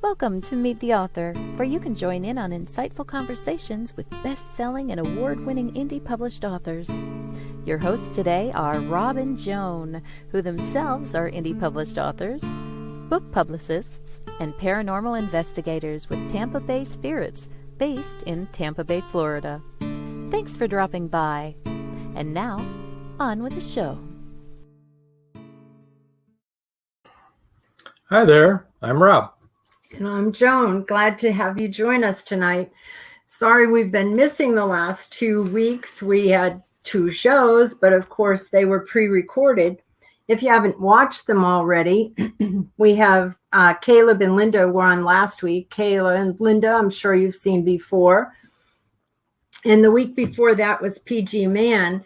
Welcome to Meet the Author, where you can join in on insightful conversations with best-selling and award-winning indie published authors. Your hosts today are Rob and Joan, who themselves are indie published authors, book publicists, and paranormal investigators with Tampa Bay Spirits, based in Tampa Bay, Florida. Thanks for dropping by. And now, on with the show. Hi there, I'm Rob. And I'm Joan. Glad to have you join us tonight. Sorry we've been missing the last 2 weeks. We had 2 shows, but of course they were pre-recorded. If you haven't watched them already, we have Caleb and Linda were on last week. Kayla and Linda, I'm sure you've seen before. And the week before that was PG Man.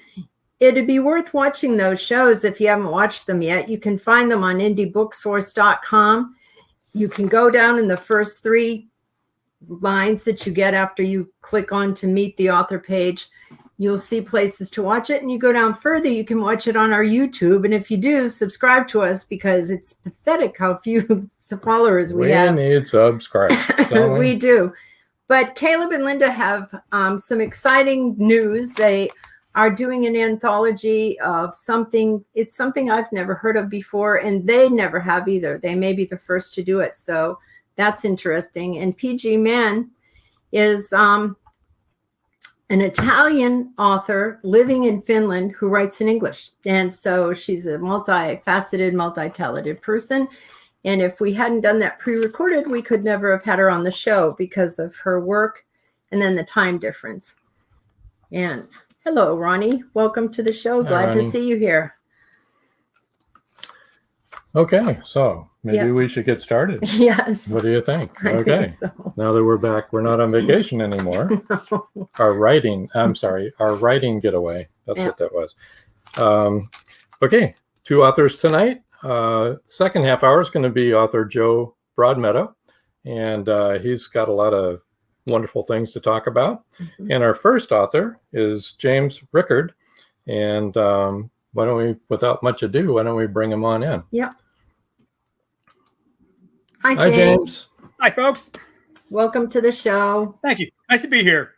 It'd be worth watching those shows if you haven't watched them yet. You can find them on indiebooksource.com. You can go down in the first 3 lines that you get after you click on to Meet the Author page. You'll see places to watch it. And you go down further, you can watch it on our YouTube. And if you do, subscribe to us because it's pathetic how few followers we have. We need subscribers. We do. But Caleb and Linda have some exciting news. They are doing an anthology of something. It's something I've never heard of before, and they never have either. They may be the first to do it, so that's interesting. And PG Man is an Italian author living in Finland who writes in English. And so she's a multifaceted, multi-talented person. And if we hadn't done that pre-recorded, we could never have had her on the show because of her work and then the time difference. And hello, Ronnie. Welcome to the show. Glad to see you here. Okay, so maybe we should get started. Yes. What do you think? I Okay. think so. Now that we're back, we're not on vacation anymore. No. Our writing getaway. That's what that was. Okay, 2 authors tonight. Second half hour is going to be author Joe Broadmeadow, and he's got a lot of wonderful things to talk about. Mm-hmm. And our first author is James Rickkard. And why don't we, without much ado, why don't we bring him on in? Yep. Hi, James. Hi, folks. Welcome to the show. Thank you. Nice to be here.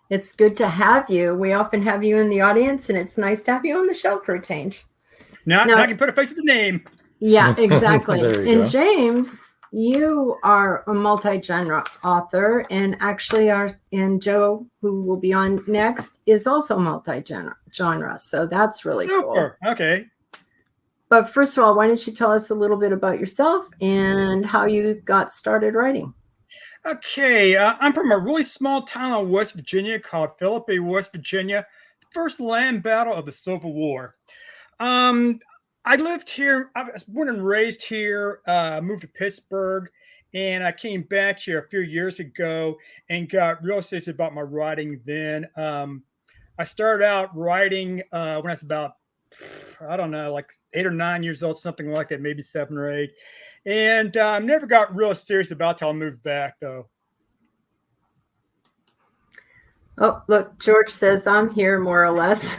It's good to have you. We often have you in the audience, and it's nice to have you on the show for a change. Now I can put a face to the name. Yeah, exactly. And go. James, you are a multi-genre author, and actually Joe, who will be on next, is also multi-genre. So that's really Super. cool. Okay. But first of all, why don't you tell us a little bit about yourself and how you got started writing? Okay. I'm from a really small town in West Virginia called Philippi, West Virginia. First land battle of the Civil War. I lived here. I was born and raised here, moved to Pittsburgh, and I came back here a few years ago and got real serious about my writing then. I started out writing when I was about, I don't know, like 8 or 9 years old, something like that, maybe 7 or 8. And never got real serious about it till I moved back, though. Oh, look, George says I'm here more or less.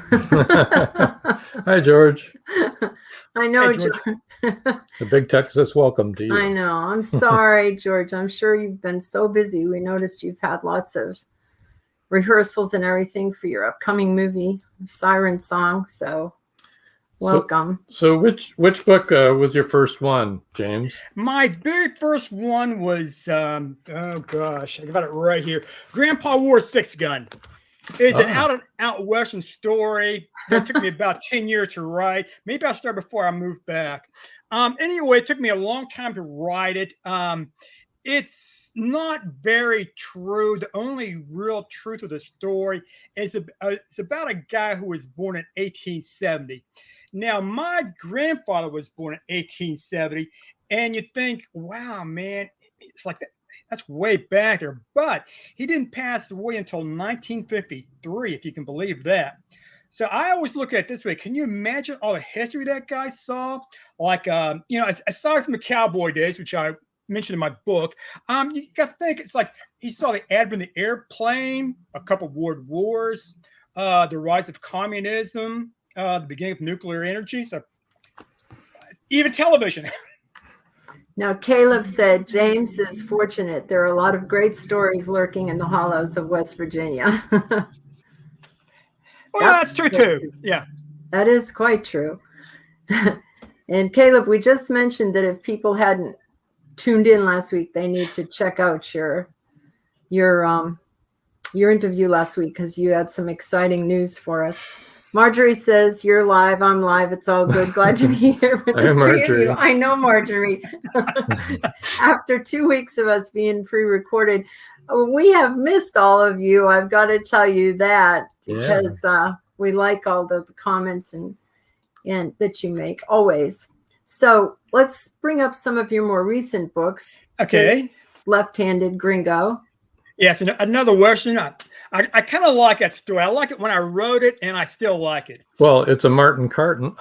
Hi, George. I know, Hey, George. The big Texas welcome to you. I know. I'm sorry, George. I'm sure you've been so busy. We noticed you've had lots of rehearsals and everything for your upcoming movie, Siren Song. So welcome. So which book was your first one, James? My very first one was, oh gosh, I got it right here. Grandpa Wore a 6-gun. It's an out Western story. It took me about 10 years to write. Maybe I started before I moved back. Anyway, it took me a long time to write it. It's not very true. The only real truth of the story is it's about a guy who was born in 1870. Now, my grandfather was born in 1870, and you think, wow, man, it's like that. That's way back there, but he didn't pass away until 1953, if you can believe that. So I always look at it this way. Can you imagine all the history that guy saw? Like, aside from the cowboy days, which I mentioned in my book, you got to think it's like he saw the advent of the airplane, a couple of world wars, the rise of communism, the beginning of nuclear energy, so even television. Now, Caleb said, James is fortunate. There are a lot of great stories lurking in the hollows of West Virginia. Well, that's true too. Yeah. That is quite true. And Caleb, we just mentioned that if people hadn't tuned in last week, they need to check out your interview last week because you had some exciting news for us. Marjorie says, you're live, I'm live, it's all good. Glad to be here with the three of you. I know, Marjorie. After 2 weeks of us being pre-recorded, we have missed all of you. I've got to tell you that because we like all the comments and that you make always. So let's bring up some of your more recent books. Okay. Left-Handed Gringo. Yes, and another Western. I kind of like that story. I liked it when I wrote it, and I still like it. Well, it's a Martin Carter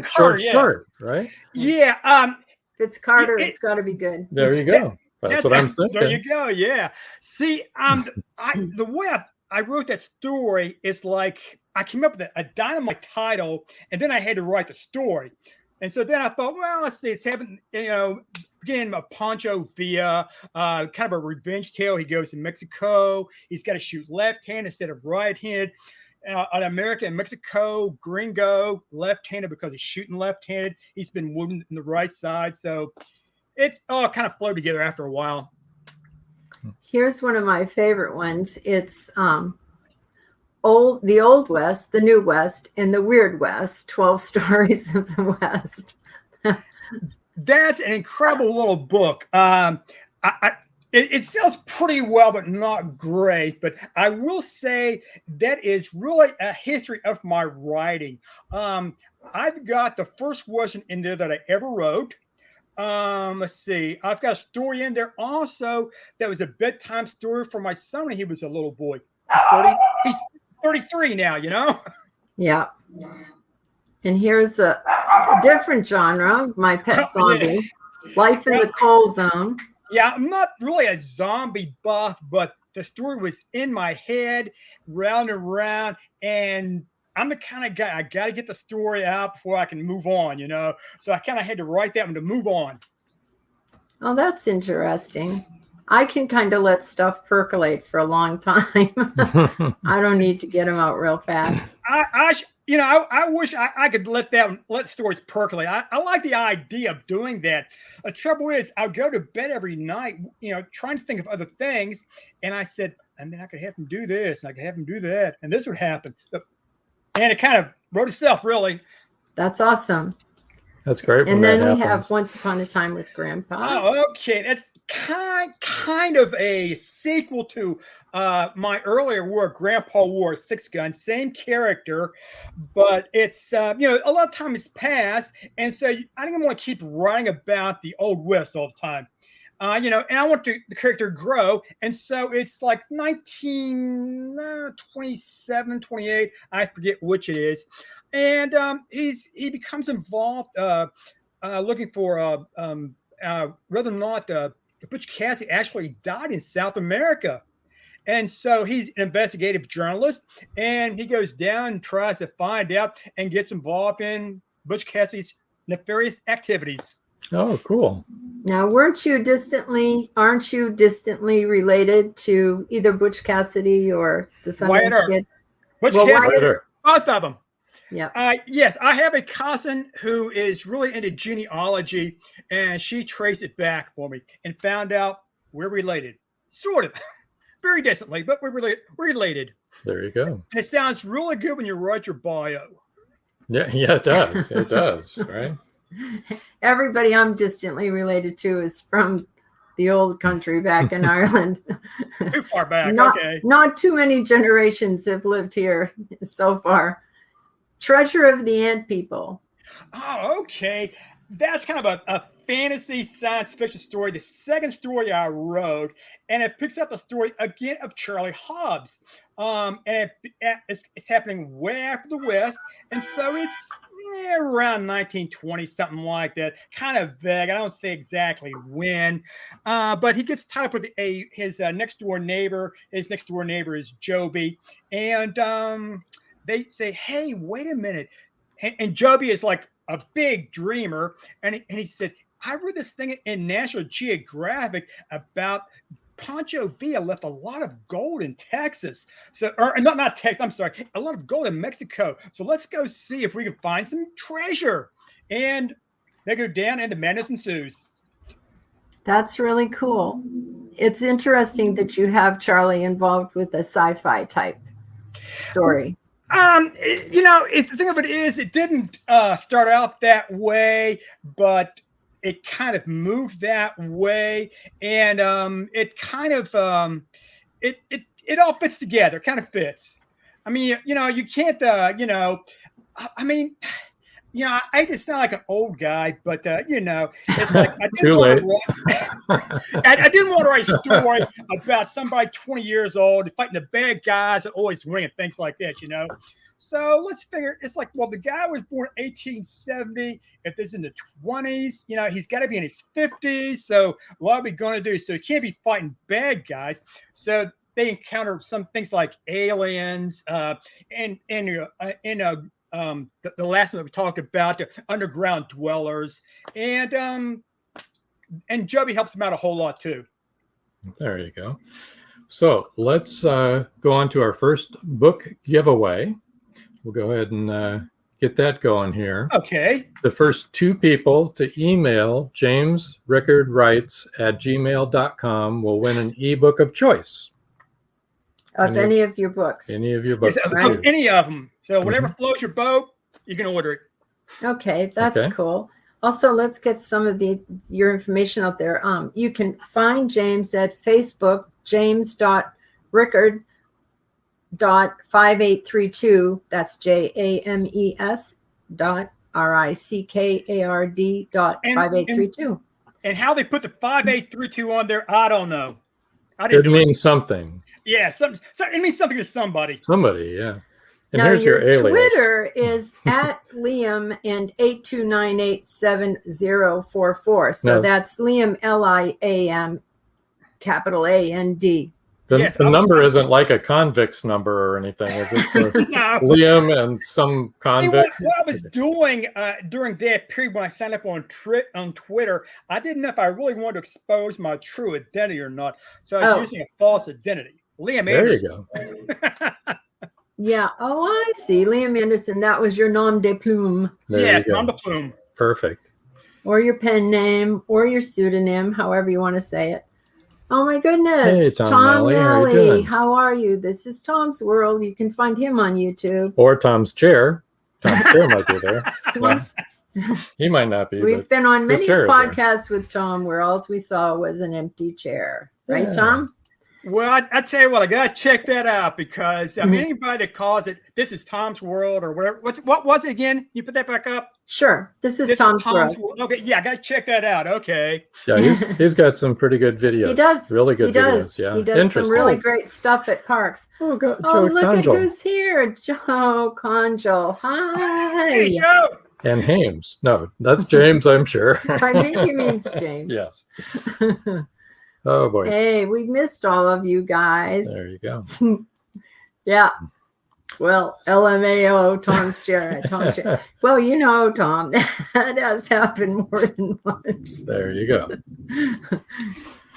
short story, right? Yeah. If it's Carter, it's got to be good. There you go. That's what I'm thinking. There you go. Yeah. See, the way I wrote that story is like I came up with a dynamite title, and then I had to write the story. And so then I thought, well, let's see, it's having, again, a Pancho Villa, kind of a revenge tale. He goes to Mexico. He's got to shoot left-handed instead of right-handed. An American in Mexico, gringo, left-handed because he's shooting left-handed. He's been wounded in the right side. So it all kind of flowed together after a while. Here's one of my favorite ones. It's the Old West, the New West, and the Weird West, 12 Stories of the West. That's an incredible little book. It sells pretty well, but not great. But I will say that is really a history of my writing. I've got the first Western in there that I ever wrote. Let's see. I've got a story in there also that was a bedtime story for my son when he was a little boy. He's 33 now, Yeah. And here's a different genre, My Pet Zombie, Life in the Coal Zone. Yeah, I'm not really a zombie buff, but the story was in my head, round and round, and I'm the kind of guy, I got to get the story out before I can move on, So I kind of had to write that one to move on. Oh, that's interesting. I can kind of let stuff percolate for a long time. I don't need to get them out real fast. I wish I could let stories percolate. I like the idea of doing that. The trouble is, I'll go to bed every night, trying to think of other things. And I said, and then I could have him do this, and I could have him do that, and this would happen. And it kind of wrote itself, really. That's awesome. That's great. And then we have Once Upon a Time with Grandpa. Oh, okay. That's kind of a sequel to my earlier work, Grandpa Wore a Six Gun. Same character, but it's a lot of time has passed, and so I didn't want to keep writing about the Old West all the time. And I want the character to grow. And so it's like 1927, 28, I forget which it is. And he becomes involved looking for whether or not Butch Cassidy actually died in South America. And so he's an investigative journalist, and he goes down and tries to find out and gets involved in Butch Cassidy's nefarious activities. Oh, cool. Now, aren't you distantly related to either Butch Cassidy or the Sundance Kid? Butch Cassidy, both of them. Yeah. Yes, I have a cousin who is really into genealogy, and she traced it back for me and found out we're related. Sort of. Very distantly, but we're related. There you go. And it sounds really good when you write your bio. Yeah, it does. It does, right? Everybody I'm distantly related to is from the old country back in Ireland. Too far back, okay. Not too many generations have lived here so far. Treasure of the Ant People. Oh, okay. That's kind of a fantasy science fiction story. The second story I wrote, and it picks up the story again of Charlie Hobbs. And it's happening way after the West, and so it's around 1920, something like that. Kind of vague. I don't say exactly when, but he gets tied up with his next door neighbor. His next door neighbor is Joby, and they say, "Hey, wait a minute," and Joby is like a big dreamer, and he said, I read this thing in National Geographic about Pancho Villa left a lot of gold in Texas. So, or not Texas, I'm sorry, a lot of gold in Mexico. So let's go see if we can find some treasure. And they go down and the madness ensues. That's really cool. It's interesting that you have Charlie involved with a sci-fi type story. The thing of it is, it didn't start out that way, but it kind of moved that way, and it kind of it all fits together. It kind of fits. I mean, you can't, I just sound like an old guy, but it's like I Too late. I didn't want to write a story about somebody 20 years old fighting the bad guys that always win and things like that, So let's figure. It's like, well, the guy was born 1870. If it's in the 20s, he's got to be in his 50s. So what are we going to do? So he can't be fighting bad guys. So they encounter some things like aliens, the last one that we talked about, the underground dwellers, and Joby helps him out a whole lot too. There you go. So let's go on to our first book giveaway. We'll go ahead and get that going here. Okay. The first 2 people to email jamesrickardwrites@gmail.com will win an ebook of choice. Of any of your books. Any of your books. Of any of them. So whatever floats your boat, you can order it. Okay, that's cool. Also, let's get some of your information out there. You can find James at Facebook, james.rickard.5832. That's JAMES.RICKARD.5832. And how they put the 5832 on there, I don't know. It means something. Yeah, it means something to somebody. Somebody, yeah. And now here's your alias. Twitter is at Liam and 82987044. So that's Liam, LIAM, capital AND. The number isn't like a convict's number or anything, is it? So No. Liam and some convict. See, what I was doing during that period when I signed up on Twitter, I didn't know if I really wanted to expose my true identity or not. So I was using a false identity. Liam Anderson. There you go. Yeah. Oh, I see. Liam Anderson. That was your nom de plume. Yes, nom de plume. Perfect. Or your pen name or your pseudonym, however you want to say it. Oh my goodness. Hey, Tom Nally. How are you? This is Tom's World. You can find him on YouTube. Or Tom's Chair. Tom's Chair might be there. Well, he might not be. We've been on many podcasts with Tom where all we saw was an empty chair. Right, Tom? Well, I tell you what, I got to check that out because anybody that calls it, this is Tom's World or whatever. What was it again? You put that back up? Sure. This is Tom's World. Okay. Yeah, I got to check that out. Okay. Yeah, he's got some pretty good videos. He does. Really good videos. Yeah. He does some really great stuff at parks. Oh, look at who's here. Joe Conjal. Hi. Hey, Joe. And Hames. No, that's James, I'm sure. I think he means James. Yes. Oh, boy. Hey, we missed all of you guys. There you go. Yeah. Well, LMAO, Tom's chair. Tom's chair. Well, Tom, that has happened more than once. There you go.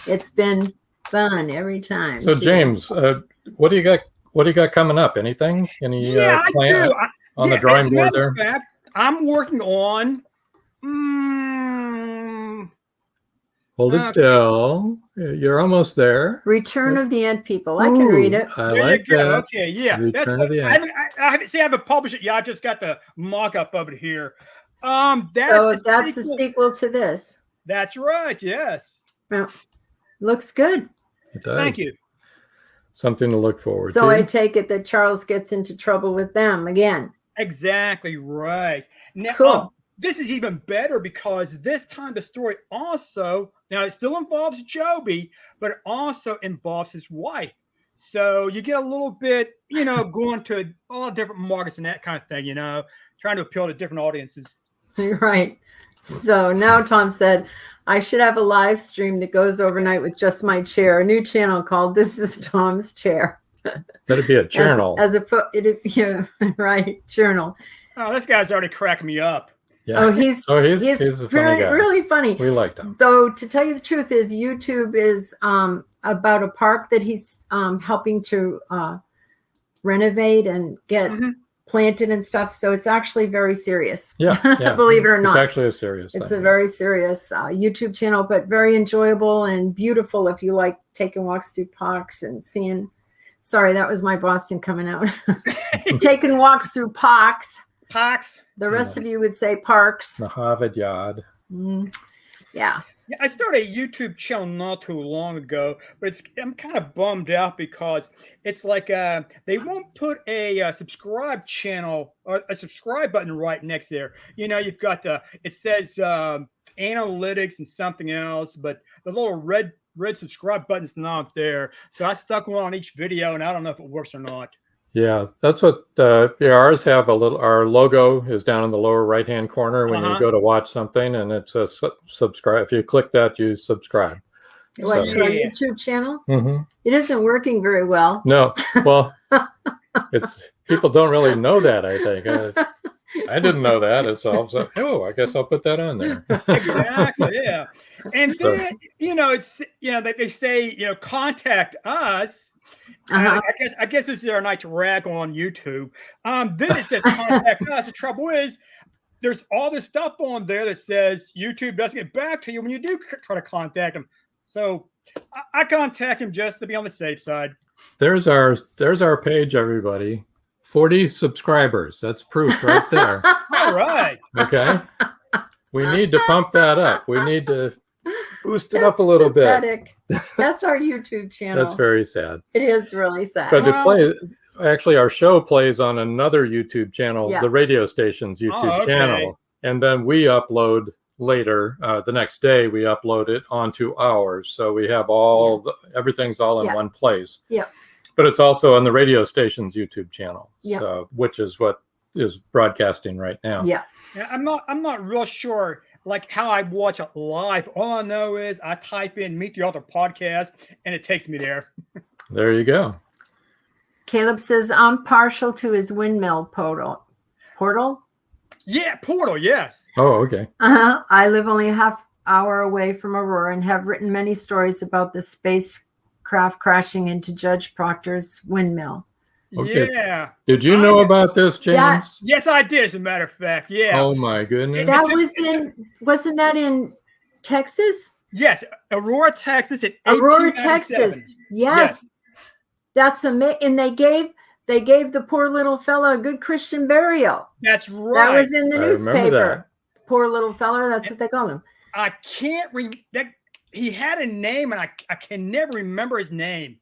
It's been fun every time. So, James, what do you got? What do you got coming up? Anything? Any plan on the drawing board there? Fact, I'm working on. Hold it still. You're almost there. Return of the Ant People. I can read it. I like that. Okay, yeah. Return of the Ant. I haven't published it yet. I just got the mock-up of it here. That's the sequel to this. That's right. Yes. Well, looks good. It does. Thank you. Something to look forward to. So I take it that Charles gets into trouble with them again. Exactly right. Now, cool. This is even better because this time the story also, now it still involves Joby, but it also involves his wife. So you get a little bit, going to all different markets and that kind of thing, trying to appeal to different audiences. Right. So now Tom said, I should have a live stream that goes overnight with just my chair, a new channel called This is Tom's Chair. That'd be a journal. Right, journal. Oh, this guy's already cracking me up. Yeah. Oh, he's a funny guy. really funny. We liked him. Though, to tell you the truth, his YouTube is about a park that he's helping to renovate and get planted and stuff. So it's actually very serious. Yeah. Believe it or not. It's actually a serious thing. It's a very serious YouTube channel, but very enjoyable and beautiful if you like taking walks through parks and seeing. Sorry, that was my Boston coming out. Taking walks through parks. Parks. The rest of you would say parks. The Harvard Yard. Yeah. Yeah, I started a YouTube channel not too long ago, but I'm kind of bummed out because it's like they won't put a subscribe channel or a subscribe button right next there. You know, you've got it says analytics and something else, but the little red subscribe button's not there. So I stuck one on each video, and I don't know if it works or not. Yeah, that's what ours have our logo is down in the lower right hand corner when you go to watch something, and it says subscribe. If you click that, you subscribe. What, to our YouTube channel? It isn't working very well. No, well, people don't really know that. I think I didn't know that. It's all so. Oh, I guess I'll put that on there. Exactly. Yeah, and then they say contact us. I guess this is our night to rag on YouTube. Then it says contact us. The trouble is, there's all this stuff on there that says YouTube doesn't get back to you when you do try to contact them. So I contact him just to be on the safe side. There's our page, everybody. 40 subscribers. That's proof right there. All right. Okay. We need to pump that up. We need to boost it up a little bit. That's our YouTube channel. That's very sad. It is really sad. But actually, our show plays on another YouTube channel, the radio station's YouTube channel. And then we upload later, the next day, we upload it onto ours. So we have everything's all in one place. Yeah. But it's also on the radio station's YouTube channel, yeah. Which is what is broadcasting right now. Yeah. I'm not real sure like how I watch it live. All I know is I type in Meet the Author podcast and it takes me there. There you go. Caleb says, I'm partial to his windmill portal. Portal? Yeah, portal, yes. Oh, okay. I live only a half hour away from Aurora and have written many stories about the spacecraft crashing into Judge Proctor's windmill. Okay. Yeah. Did you know about this, James? Yes, I did, as a matter of fact. Yeah. Oh my goodness. That wasn't that in Texas? Yes, Aurora, Texas. Aurora, Texas. Yes. That's amazing. And they gave the poor little fella a good Christian burial. That's right. That was in the newspaper. Poor little fella. That's what they call him. I can't he had a name, and I can never remember his name.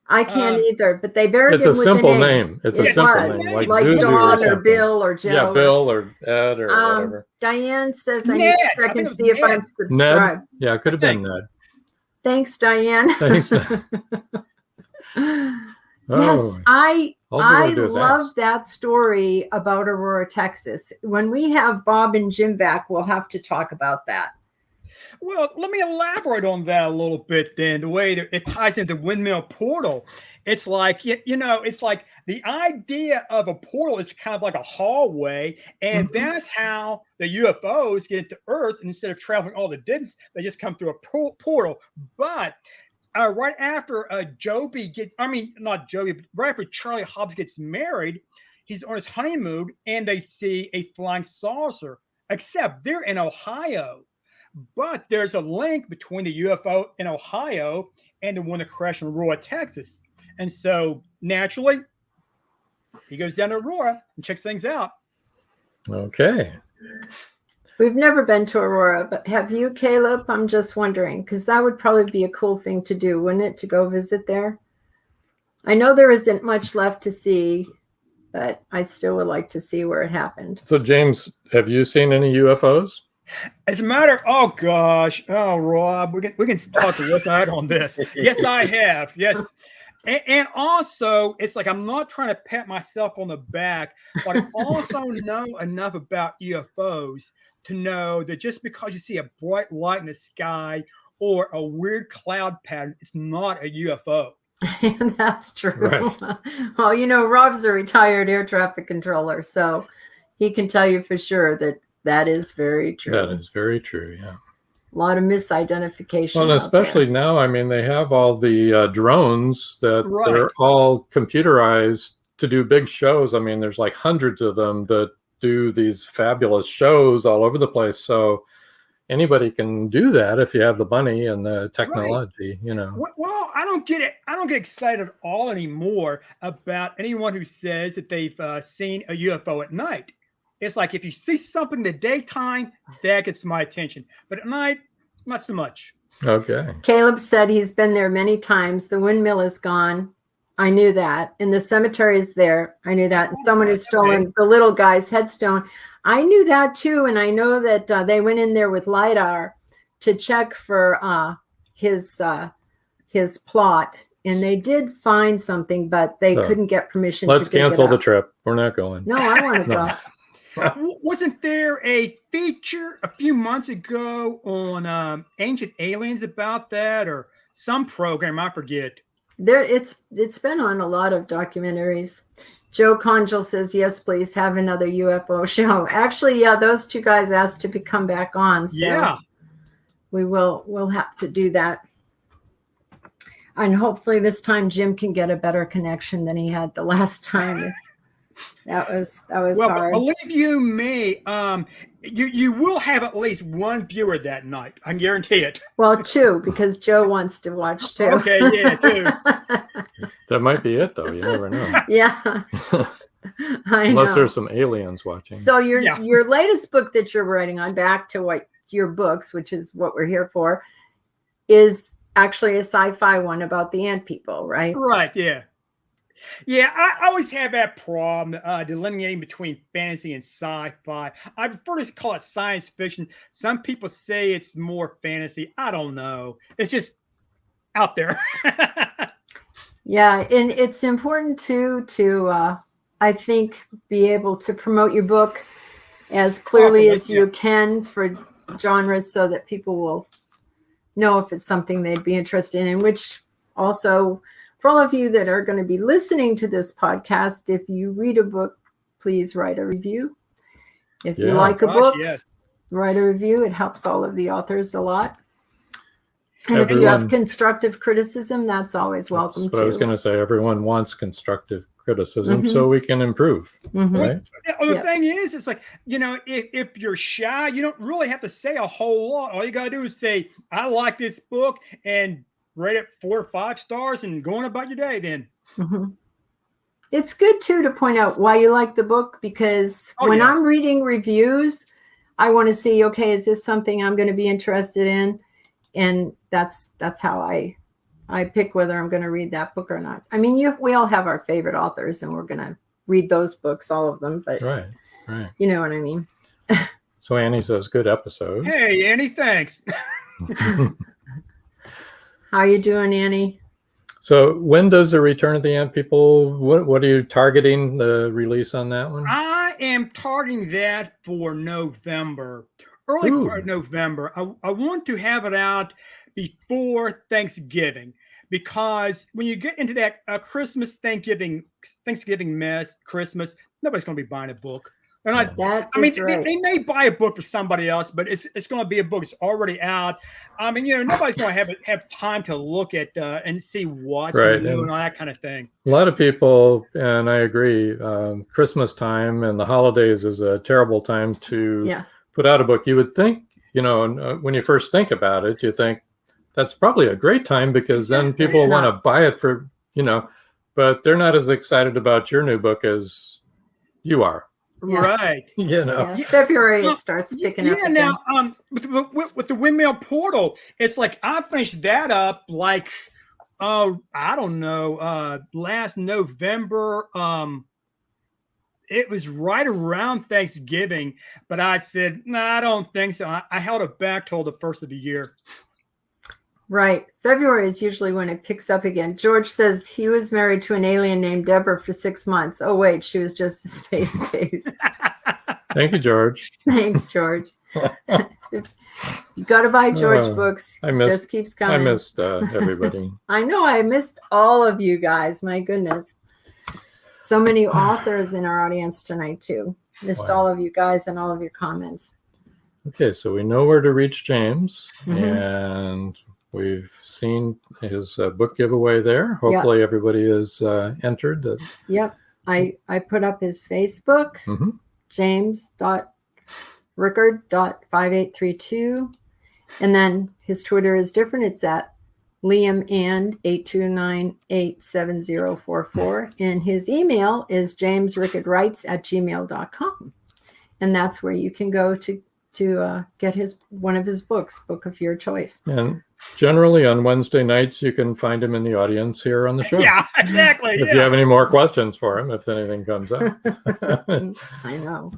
I can't either, but they buried him with a simple name. It's a simple name, like Don or Bill or Joe. Yeah, Bill or Ed or whatever. Diane says I need to check and see if I'm subscribed. Ned? Yeah, it could have been Ned. Thanks, Diane. Thanks. Yes, I love that story about Aurora, Texas. When we have Bob and Jim back, we'll have to talk about that. Well, let me elaborate on that a little bit then, the way that it ties into windmill portal. It's like, it's like the idea of a portal is kind of like a hallway, and that's how the UFOs get into Earth. Instead of traveling all the distance, they just come through a portal. But right after right after Charlie Hobbs gets married, he's on his honeymoon, and they see a flying saucer, except they're in Ohio. But there's a link between the UFO in Ohio and the one that crashed in Aurora, Texas. And so naturally, he goes down to Aurora and checks things out. Okay. We've never been to Aurora, but have you, Caleb? I'm just wondering, because that would probably be a cool thing to do, wouldn't it, to go visit there? I know there isn't much left to see, but I still would like to see where it happened. So, James, have you seen any UFOs? As a matter, Rob, we can talk to what's out on this. Yes, I have. Yes. And also, it's like I'm not trying to pat myself on the back, but I also know enough about UFOs to know that just because you see a bright light in the sky or a weird cloud pattern, it's not a UFO. That's true. Right. Well, Rob's a retired air traffic controller, so he can tell you for sure that That is very true. That is very true, yeah. A lot of misidentification. Well, and especially now, I mean, they have all the drones that they're all computerized to do big shows. I mean, there's like hundreds of them that do these fabulous shows all over the place. So anybody can do that if you have the money and the technology, you know. Well, I don't get it. I don't get excited at all anymore about anyone who says that they've seen a UFO at night. It's like if you see something in the daytime, that gets my attention. But at night, not so much. Okay. Caleb said he's been there many times. The windmill is gone. I knew that. And the cemetery is there. I knew that. And someone has stolen the little guy's headstone. I knew that too. And I know that they went in there with LiDAR to check for his plot. And they did find something, but they couldn't get permission. Let's cancel the trip. We're not going. No, I want to go. Wasn't there a feature a few months ago on Ancient Aliens about that, or some program? I forget. It's been on a lot of documentaries. Joe Conjal says, yes, please have another UFO show. Actually, yeah, those two guys asked to come back on. So yeah, we'll have to do that. And hopefully this time Jim can get a better connection than he had the last time. That was hard. Believe you me, you will have at least one viewer that night. I guarantee it. Well, two, because Joe wants to watch too. Okay, yeah, two. That might be it, though. You never know. Yeah. Unless there's some aliens watching. So your latest book that you're writing on, back to what your books, which is what we're here for, is actually a sci-fi one about the ant people, right? Right, yeah. Yeah, I always have that problem delineating between fantasy and sci-fi. I prefer to call it science fiction. Some people say it's more fantasy. I don't know. It's just out there. Yeah, and it's important to I think, be able to promote your book as clearly as you can for genres so that people will know if it's something they'd be interested in, which also... For all of you that are going to be listening to this podcast, if you read a book, please write a review. If you like a book, write a review. It helps all of the authors a lot. And if you have constructive criticism, that's always welcome too. But I was going to say, everyone wants constructive criticism so we can improve. Right? The thing is, it's like, you know, if you're shy, you don't really have to say a whole lot. All you got to do is say, I like this book, and rate it 4 or 5 stars and go on about your day then. It's good too to point out why you like the book, because when I'm reading reviews, I want to see, okay, is this something I'm going to be interested in? And that's how I pick whether I'm going to read that book or not. I mean, we all have our favorite authors and we're going to read those books, all of them, but right. You know what I mean? So Annie says, good episode. Hey, Annie, thanks. How you doing, Annie? So when does the Return of the Ant People, what are you targeting the release on that one? I am targeting that for November, early part of November. I want to have it out before Thanksgiving, because when you get into that Christmas, Thanksgiving mess, Christmas, nobody's going to be buying a book. And they may buy a book for somebody else, but it's going to be a book that's already out. I mean, you know, nobody's going to have time to look at and see what's new and all that kind of thing. A lot of people, and I agree, Christmas time and the holidays is a terrible time to put out a book. You would think, you know, when you first think about it, you think that's probably a great time, because then people want to buy it for, you know, but they're not as excited about your new book as you are. Right. You know, February it starts picking up. Yeah. Now, with the Windmill Portal, it's like I finished that up like, I don't know, last November. It was right around Thanksgiving, but I said, no, I don't think so. I held it back till the first of the year. Right. February is usually when it picks up again. George says he was married to an alien named Deborah for 6 months. Oh, wait, she was just his space case. Thank you, George. Thanks, George. You got to buy George books. Just keeps coming. I missed everybody. I know. I missed all of you guys. My goodness. So many authors in our audience tonight, too. Missed Wow. all of you guys and all of your comments. Okay, so we know where to reach James, Mhm. and we've seen his book giveaway there. Hopefully everybody is entered. Yep. I put up his Facebook, Mhm. james.rickard.5832. And then his Twitter is different. It's at liamand82987044. And his email is jamesrickardwrites@gmail.com. And that's where you can go to get one of his books, book of your choice. And generally on Wednesday nights, you can find him in the audience here on the show. Yeah, exactly. If you have any more questions for him, if anything comes up. I know.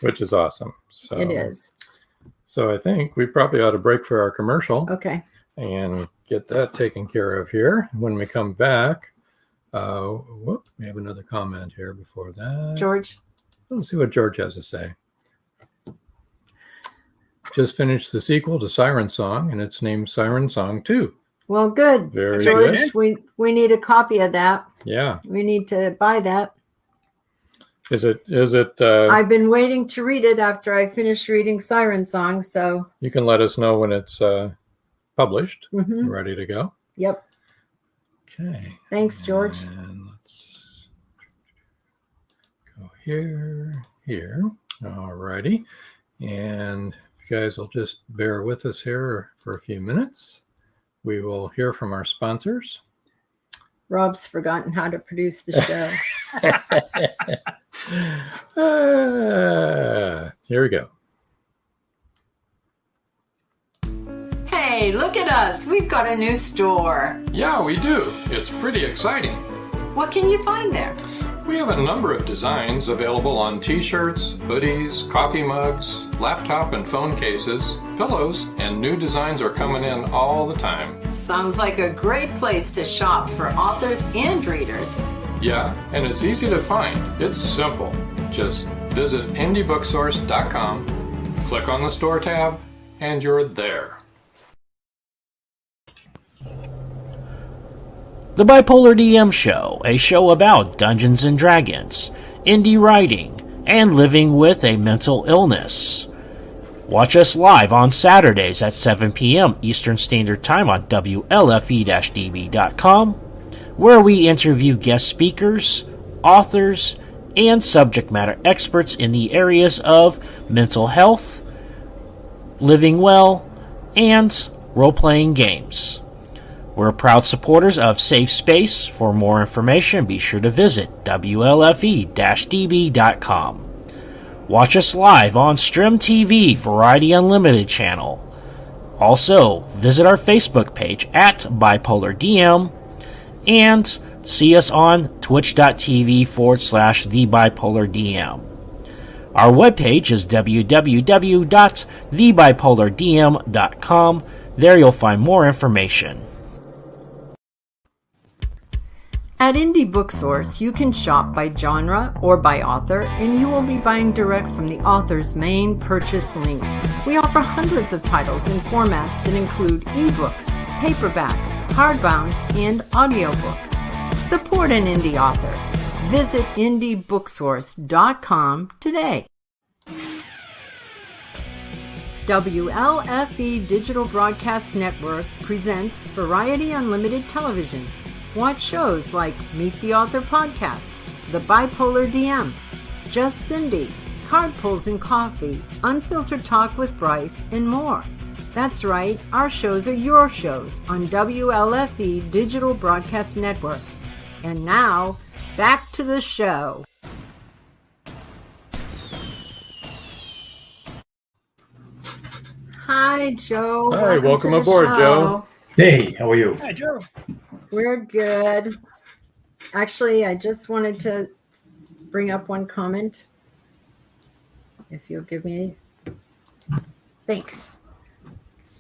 Which is awesome. So, It is. So I think we probably ought to break for our commercial Okay. and get that taken care of here. When we come back, we have another comment here before that. George? Let's see what George has to say. Just finished the sequel to Siren Song, and it's named Siren Song 2. Well, good. Very George, good. we need a copy of that. Yeah. We need to buy that. Is it? I've been waiting to read it after I finished reading Siren Song, so. You can let us know when it's published, Mhm. ready to go. Yep. Okay. Thanks, George. And let's go here. All righty. And if you guys will just bear with us here for a few minutes, we will hear from our sponsors. Rob's forgotten how to produce the show. Here we go. Hey, look at us. We've got a new store. Yeah, we do. It's pretty exciting. What can you find there? We have a number of designs available on t-shirts, hoodies, coffee mugs, laptop and phone cases, pillows, and new designs are coming in all the time. Sounds like a great place to shop for authors and readers. Yeah, and it's easy to find. It's simple. Just visit indiebooksource.com, click on the store tab, and you're there. The Bipolar DM Show, a show about Dungeons & Dragons, indie writing, and living with a mental illness. Watch us live on Saturdays at 7 p.m. Eastern Standard Time on WLFE-DB.com, where we interview guest speakers, authors, and subject matter experts in the areas of mental health, living well, and role-playing games. We're proud supporters of Safe Space. For more information, be sure to visit WLFE-DB.com. Watch us live on Strim TV, Variety Unlimited channel. Also, visit our Facebook page at Bipolar DM and see us on twitch.tv/TheBipolarDM. Our webpage is www.thebipolardm.com. There you'll find more information. At Indie Book Source, you can shop by genre or by author, and you will be buying direct from the author's main purchase link. We offer hundreds of titles in formats that include ebooks, paperback, hardbound, and audiobook. Support an indie author. Visit indiebooksource.com today. WLFE Digital Broadcast Network presents Variety Unlimited Television. Watch shows like Meet the Author Podcast, The Bipolar DM, Just Cindy, Card Pulls and Coffee, Unfiltered Talk with Bryce, and more. That's right, our shows are your shows on WLFE Digital Broadcast Network. And now, back to the show. Hi, Joe. Hi, welcome aboard, show. Joe. Hey, how are you? Hi, Joe. We're good. Actually, I just wanted to bring up one comment. If you'll give me. Thanks.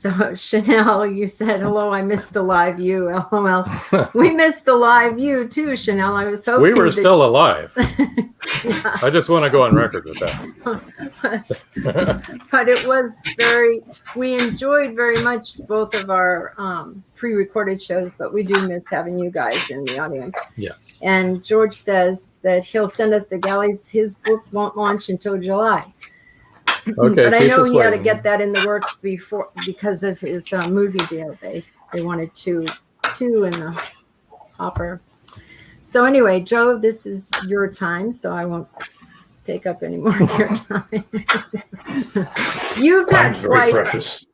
So Chanel, you said, hello, I missed the live you. LOL. We missed the live you too, Chanel. I was hoping we were still alive. Yeah. I just want to go on record with that. But it was we enjoyed very much both of our pre-recorded shows, but we do miss having you guys in the audience. Yes. And George says that he'll send us the galleys. His book won't launch until July. Okay, but I know he had to waiting. get that in the works because of his movie deal. They wanted two in the hopper. So anyway, Joe, this is your time, so I won't take up any more of your time. You've had very precious.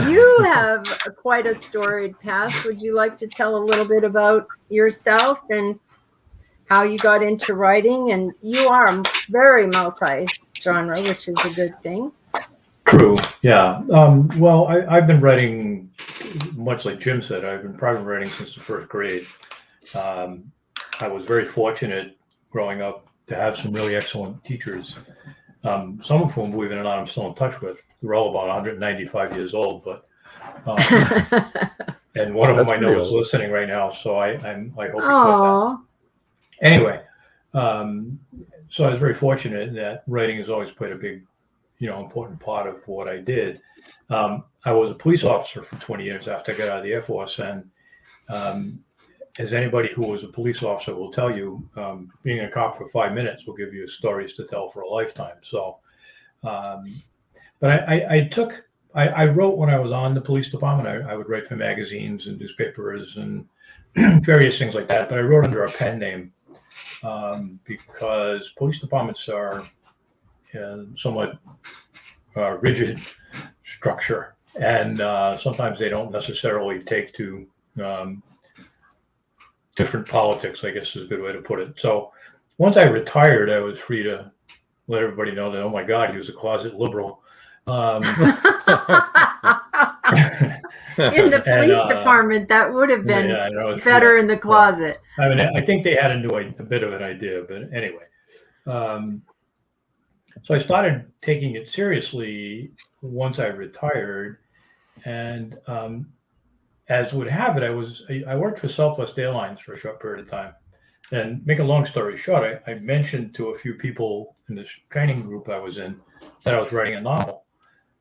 You have quite a storied past. Would you like to tell a little bit about yourself and how you got into writing? And you are very multi-genre, which is a good thing. True. Yeah. Well, I've been writing, much like Jim said, I've been private writing since the first grade. I was very fortunate growing up to have some really excellent teachers, some of whom, believe it or not, I'm still in touch with. They're all about 195 years old, but and one of them I know is listening right now, so I hope he caught that. Anyway, so I was very fortunate that writing has always played a big, important part of what I did. I was a police officer for 20 years after I got out of the Air Force, and as anybody who was a police officer will tell you, being a cop for 5 minutes will give you stories to tell for a lifetime. So, but I wrote when I was on the police department. I would write for magazines and newspapers and various things like that. But I wrote under a pen name because police departments are somewhat rigid structure, and sometimes they don't necessarily take to different politics, I guess is a good way to put it. So once I retired, I was free to let everybody know that, oh my God, he was a closet liberal. In the police department, that would have been better in the closet. I mean, I think they had a bit of an idea, but anyway. So I started taking it seriously once I retired, and as would have it, I worked for Southwest Airlines for a short period of time. And make a long story short, I mentioned to a few people in this training group I was in that I was writing a novel.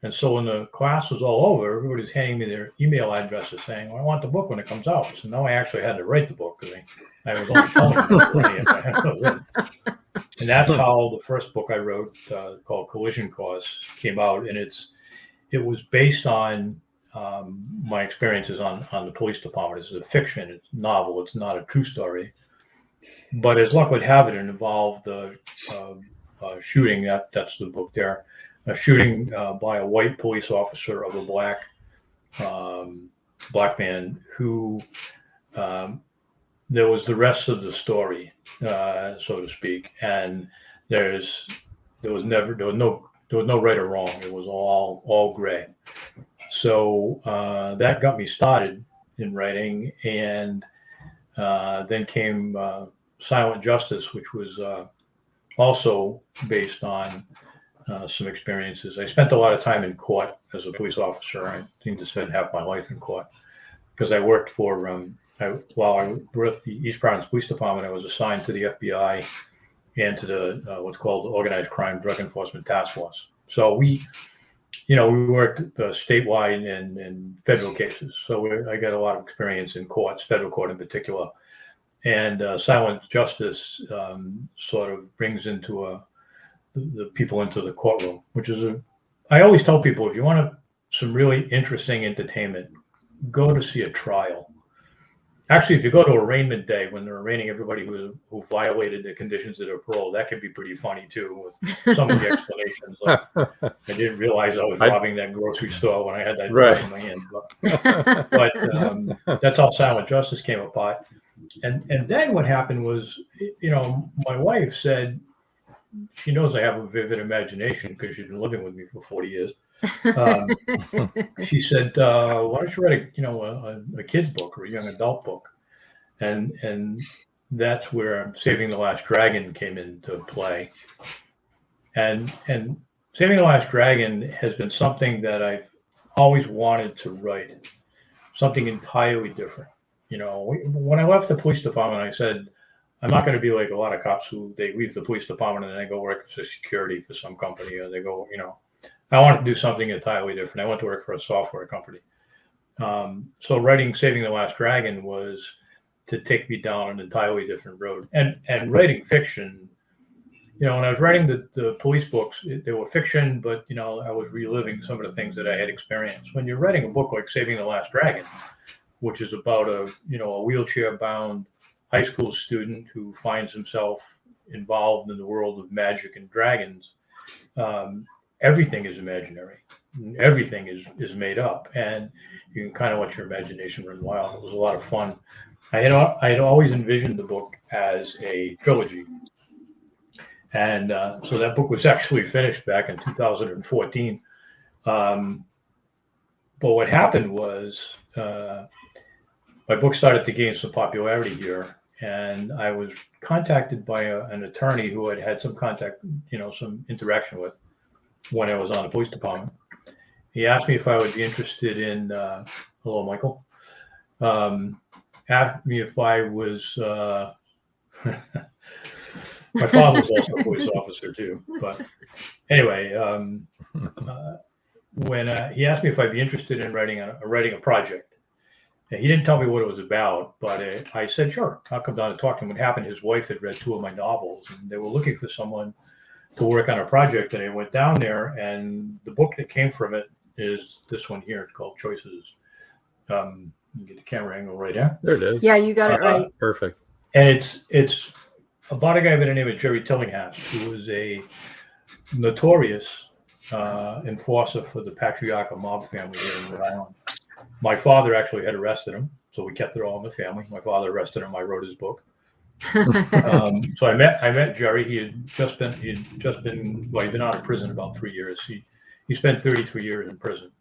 And so when the class was all over, everybody was handing me their email addresses saying, well, I want the book when it comes out. So now I actually had to write the book because I was only telling them. And that's how the first book I wrote, called Collision Course, came out. And it was based on my experiences on the police department. It's a fiction, it's a novel, it's not a true story. But as luck would have it, it involved the shooting, that's the book there, a shooting by a white police officer of a black man who, there was the rest of the story, so to speak. And there was no right or wrong. It was all gray. So that got me started in writing, and then came Silent Justice, which was also based on some experiences. I spent a lot of time in court as a police officer. I seemed to spend half my life in court because I worked for, while I worked with the East Providence Police Department, I was assigned to the FBI and to the what's called the Organized Crime Drug Enforcement Task Force. So we worked statewide and federal cases. So I got a lot of experience in courts, federal court in particular. And Silent Justice sort of brings into the people into the courtroom, which is I always tell people, if you want some really interesting entertainment, go to see a trial. Actually, if you go to arraignment day when they're arraigning everybody who violated the conditions of their parole, that could be pretty funny too, with some of the explanations. Like, I didn't realize I was robbing that grocery store when I had that right in my hand. But that's how Silent Justice came apart. And then what happened was, my wife said, she knows I have a vivid imagination because she's been living with me for 40 years. She said, why don't you write a kid's book or a young adult book? And that's where Saving the Last Dragon came into play. And Saving the Last Dragon has been something that I've always wanted to write something entirely different. When I left the police department, I said, I'm not going to be like a lot of cops who they leave the police department and they go work for security for some company, or they go, I wanted to do something entirely different. I went to work for a software company. So writing Saving the Last Dragon was to take me down an entirely different road. And writing fiction, when I was writing the police books, they were fiction, but, I was reliving some of the things that I had experienced. When you're writing a book like Saving the Last Dragon, which is about a wheelchair-bound high school student who finds himself involved in the world of magic and dragons, everything is imaginary. Everything is made up, and you can kind of let your imagination run wild. It was a lot of fun. I had always envisioned the book as a trilogy, and so that book was actually finished back in 2014. But what happened was my book started to gain some popularity here, and I was contacted by an attorney who had had some contact, some interaction with when I was on the police department. He asked me if I would be interested in, hello, Michael, asked me if I was, my father was also a police officer too. But anyway, when he asked me if I'd be interested in writing a project, and he didn't tell me what it was about, but I said, sure, I'll come down and talk to him. What happened, his wife had read 2 of my novels, and they were looking for someone to work on a project, and I went down there, and the book that came from it is this one here. It's called Choices. You get the camera angle right here. There it is. Yeah, you got it right. Perfect. And it's about a guy by the name of Jerry Tillinghast, who was a notorious enforcer for the patriarchal mob family here in Rhode Island. My father actually had arrested him, so we kept it all in the family. My father arrested him. I wrote his book. So I met Jerry. He'd been out of prison about 3 years. He spent 33 years in prison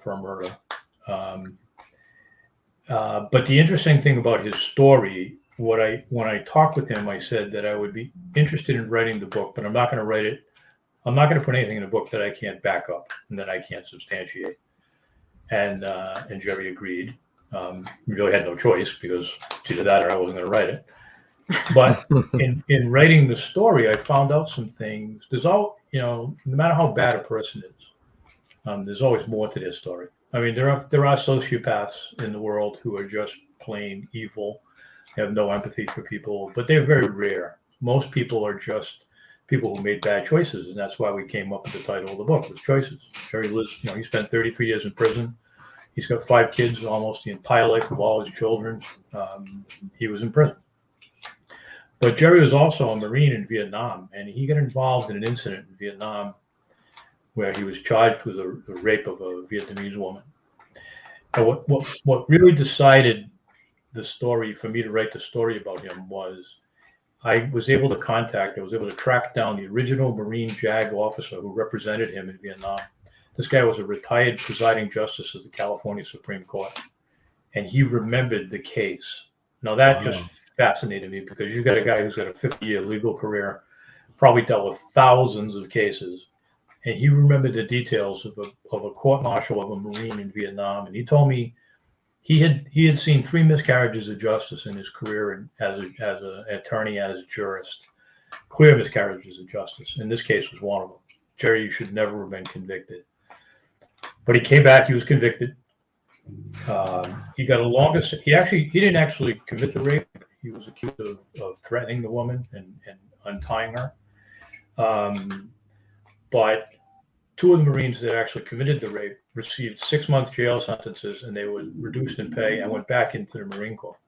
for a murder. But the interesting thing about his story, when I talked with him, I said that I would be interested in writing the book, but I'm not going to write it. I'm not going to put anything in the book that I can't back up and that I can't substantiate. And Jerry agreed. We really had no choice, because it's either that or I wasn't going to write it. But in writing the story, I found out some things. There's no matter how bad a person is, there's always more to their story. I mean, there are sociopaths in the world who are just plain evil, have no empathy for people, but they're very rare. Most people are just people who made bad choices, and that's why we came up with the title of the book, was Choices. Jerry lives, he spent 33 years in prison. He's got 5 kids, almost the entire life of all his children. He was in prison. But Jerry was also a Marine in Vietnam, and he got involved in an incident in Vietnam where he was charged with the rape of a Vietnamese woman. And what really decided the story for me to write the story about him was I was able to track down the original Marine JAG officer who represented him in Vietnam. This guy was a retired presiding justice of the California Supreme Court, and he remembered the case. Now that just fascinated me, because you've got a guy who's got a 50-year legal career, probably dealt with thousands of cases, and he remembered the details of a court-martial of a Marine in Vietnam. And he told me he had seen 3 miscarriages of justice in his career as an attorney, as a jurist. Clear miscarriages of justice. And this case was one of them. Jerry, you should never have been convicted. But he came back. He was convicted. He got a longer. He didn't actually commit the rape. He was accused of threatening the woman and untying her. But 2 of the Marines that actually committed the rape received 6-month jail sentences, and they were reduced in pay and went back into the Marine Corps.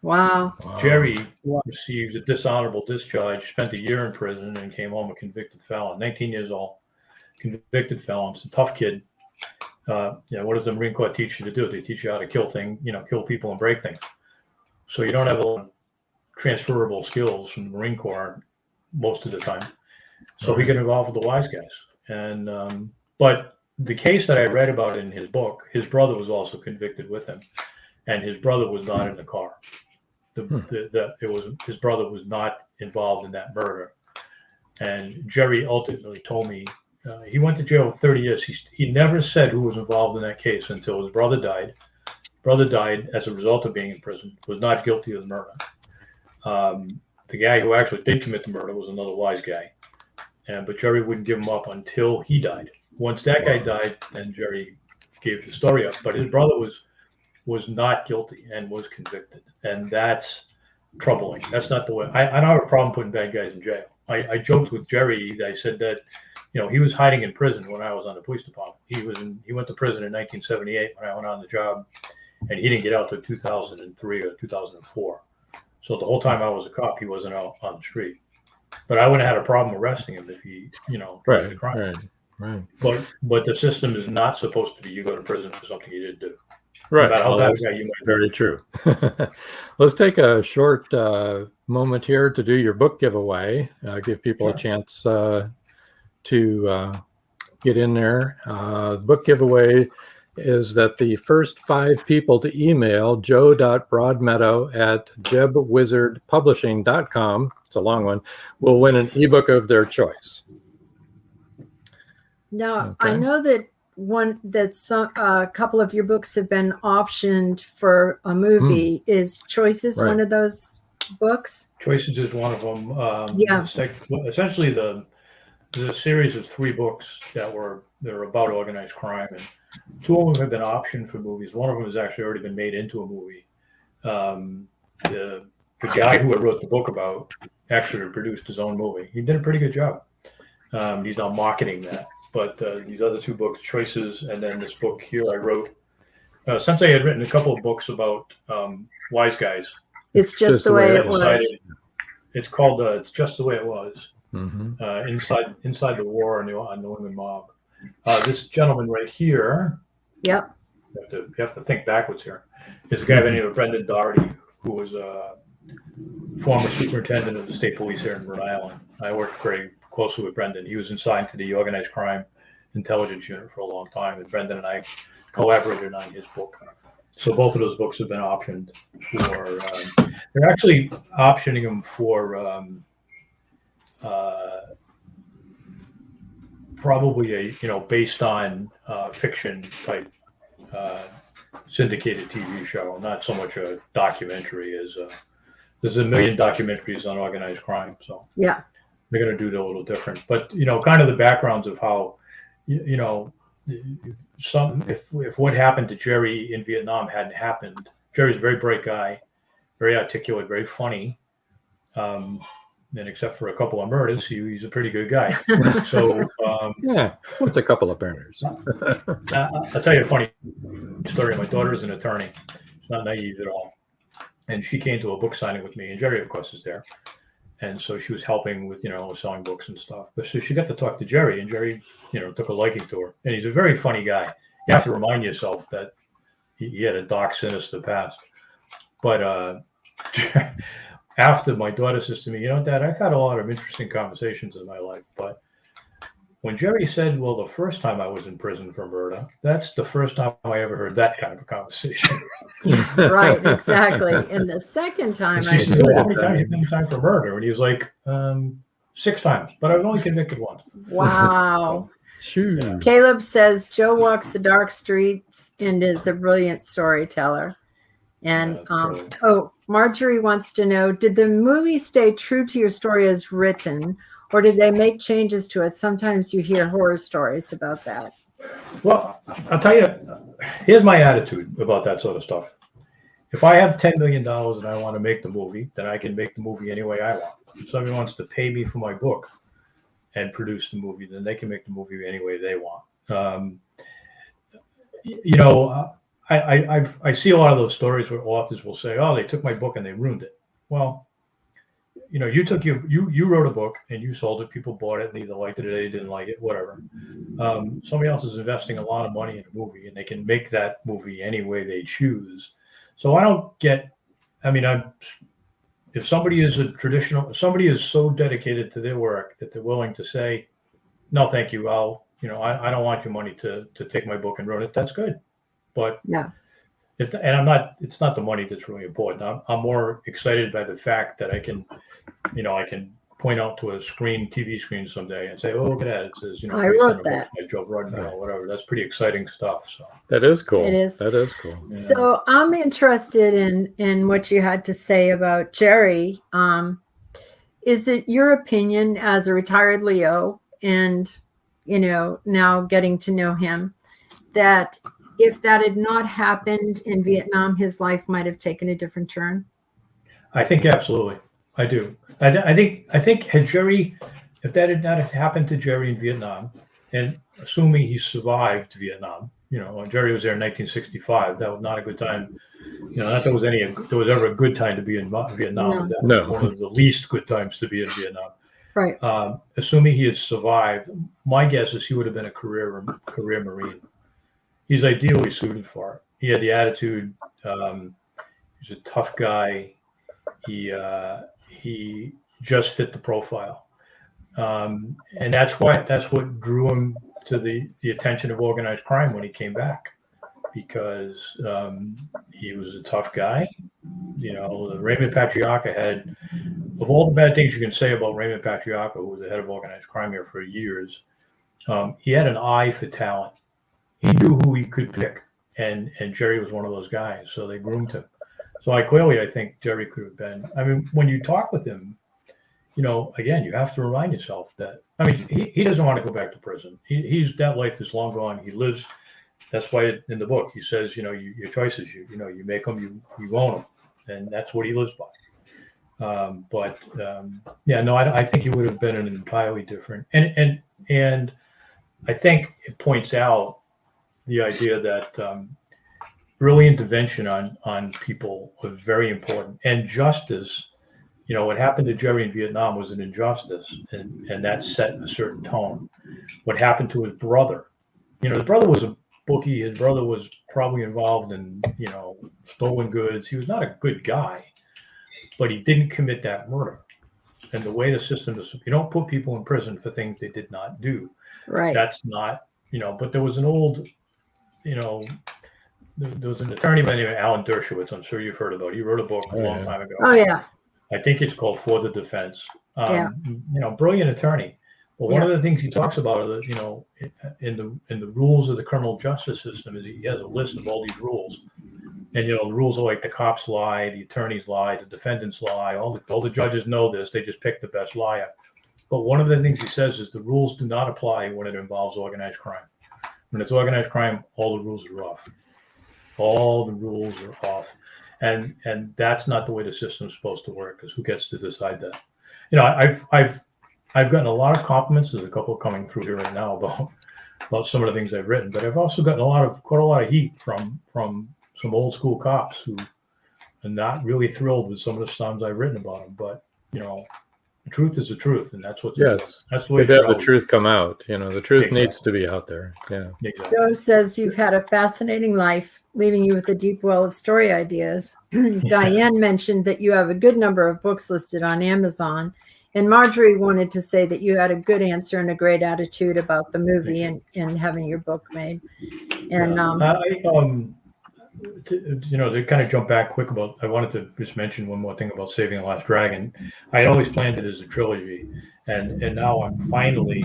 Wow. Jerry received a dishonorable discharge, spent a year in prison, and came home a convicted felon. 19 years old, convicted felon. It's a tough kid. What does the Marine Corps teach you to do? They teach you how to kill people and break things. So you don't have a lot of transferable skills from the Marine Corps most of the time. So he got involved with the wise guys. And but the case that I read about in his book, his brother was also convicted with him, and his brother was not in the car. His brother was not involved in that murder. And Jerry ultimately told me he went to jail 30 years. He never said who was involved in that case until his brother died. Brother died as a result of being in prison, was not guilty of the murder. The guy who actually did commit the murder was another wise guy. But Jerry wouldn't give him up until he died. Once that guy died, then Jerry gave the story up. But his brother was not guilty and was convicted. And that's troubling. That's not the way. I don't have a problem putting bad guys in jail. I joked with Jerry. I said that, he was hiding in prison when I was on the police department. He went to prison in 1978 when I went on the job, and he didn't get out till 2003 or 2004. So the whole time I was a cop, he wasn't out on the street. But I wouldn't have had a problem arresting him if he, committed a crime. Right. But the system is not supposed to be you go to prison for something you didn't do. Right. No Well, that's very true. Let's take a short moment here to do your book giveaway. Give people a chance to get in there. Book giveaway is that the first 5 people to email joe.broadmeadow@jebwizardpublishing.com, it's a long one, will win an ebook of their choice. Now, okay. I know that a couple of your books have been optioned for a movie. Is Choices one of those books? Choices is one of them. Yeah. Essentially, the series of 3 books they're about organized crime, and 2 of them have been optioned for movies. One of them has actually already been made into a movie. The guy who I wrote the book about actually produced his own movie. He did a pretty good job. He's now marketing that. But these other 2 books, Choices, and then this book here I wrote, since I had written a couple of books about wise guys. It's just the way it was. It's called It's Just the Way It Was. Mm-hmm. Inside the war on New England mob. This gentleman right here. Yep. You have to think backwards here. It's a guy by the name of Brendan Doherty, who was a former superintendent of the state police here in Rhode Island. I worked very closely with Brendan. He was assigned to the organized crime intelligence unit for a long time, and Brendan and I collaborated on his book. So both of those books have been optioned for. They're actually optioning them for probably based on fiction type syndicated TV show, not so much a documentary as there's a million documentaries on organized crime. So yeah. They're going to do it a little different, but kind of the backgrounds of how, if what happened to Jerry in Vietnam hadn't happened. Jerry's a very bright guy, very articulate, very funny, and except for a couple of murders, he's a pretty good guy. So yeah, what's a couple of murders? I'll tell you a funny story. My daughter is an attorney; she's not naive at all, and she came to a book signing with me, and Jerry, of course, is there. And so she was helping with, selling books and stuff. But so she got to talk to Jerry, and Jerry, took a liking to her. And he's a very funny guy. You have to remind yourself that he had a dark, sinister past. But after, my daughter says to me, Dad, I've had a lot of interesting conversations in my life. But when Jerry said, well, the first time I was in prison for murder, that's the first time I ever heard that kind of a conversation. Right, exactly. And the second time I said, how many times have you been in time for murder? And he was like, 6 times, but I was only convicted once. Wow. Sure. Caleb says Joe walks the dark streets and is a brilliant storyteller. And Marjorie wants to know, did the movie stay true to your story as written, or did they make changes to it? Sometimes you hear horror stories about that. Well, I'll tell you, here's my attitude about that sort of stuff. If I have $10 million and I want to make the movie, then I can make the movie any way I want. If somebody wants to pay me for my book and produce the movie, then they can make the movie any way they want. I see a lot of those stories where authors will say, "Oh, they took my book and they ruined it." Well, you wrote a book and you sold it. People bought it and either liked it or they didn't like it, whatever. Somebody else is investing a lot of money in a movie and they can make that movie any way they choose. So I don't get. If somebody is somebody is so dedicated to their work that they're willing to say, "No, thank you. I don't want your money to take my book and ruin it." That's good. But yeah. It's not the money that's really important. I'm more excited by the fact that I can point out to a TV screen someday and say, "Oh, look at that! It says, I wrote that by Joe Broadmeadow, whatever." That's pretty exciting stuff. So that is cool. It is. That is cool. So I'm interested in what you had to say about Jerry. Is it your opinion as a retired Leo and, now getting to know him, that if that had not happened in Vietnam, his life might have taken a different turn? I think absolutely. I do. I think had Jerry, if that had not happened to Jerry in Vietnam, and assuming he survived Vietnam, when Jerry was there in 1965, that was not a good time. Not that there was ever a good time to be in Vietnam. That was one of the least good times to be in Vietnam. Right. Assuming he had survived, my guess is he would have been a career Marine. He's ideally suited for it. He had the attitude. He's a tough guy. He just fit the profile, and that's what drew him to the attention of organized crime when he came back, because he was a tough guy. Raymond Patriarca had, of all the bad things you can say about Raymond Patriarca, who was the head of organized crime here for years, he had an eye for talent. He knew who he could pick, and Jerry was one of those guys. So they groomed him. So I think Jerry could have been. I mean, when you talk with him, again, you have to remind yourself that. I mean, he doesn't want to go back to prison. That life is long gone. He lives. That's why in the book he says, your choices, you make them, you own them, and that's what he lives by. I think he would have been an entirely different. And I think it points out the idea that early intervention on people was very important, and justice. What happened to Jerry in Vietnam was an injustice, and that set a certain tone. What happened to his brother? His brother was a bookie. His brother was probably involved in, stolen goods. He was not a good guy, but he didn't commit that murder. And the way the system is, you don't put people in prison for things they did not do. Right. That's not, but there was an old, there was an attorney by the name of Alan Dershowitz. I'm sure you've heard about. He wrote a book a long time ago. Oh, yeah. I think it's called For the Defense. Brilliant attorney. But one of the things he talks about, in the rules of the criminal justice system, is he has a list of all these rules. And, the rules are like the cops lie, the attorneys lie, the defendants lie. All the judges know this. They just pick the best liar. But one of the things he says is the rules do not apply when it involves organized crime. When it's organized crime, all the rules are off. All the rules are off. And that's not the way the system's supposed to work, because who gets to decide that? I've gotten a lot of compliments. There's a couple coming through here right now about some of the things I've written, but I've also gotten quite a lot of heat from some old school cops who are not really thrilled with some of the songs I've written about them. But the truth is the truth, and that's that's the way the truth come out. The truth needs to be out there. Yeah. Exactly. Joe says you've had a fascinating life, leaving you with a deep well of story ideas. Diane mentioned that you have a good number of books listed on Amazon. And Marjorie wanted to say that you had a good answer and a great attitude about the movie and having your book made. And to kind of jump back quick I wanted to just mention one more thing about Saving the Last Dragon. I had always planned it as a trilogy, and now I'm finally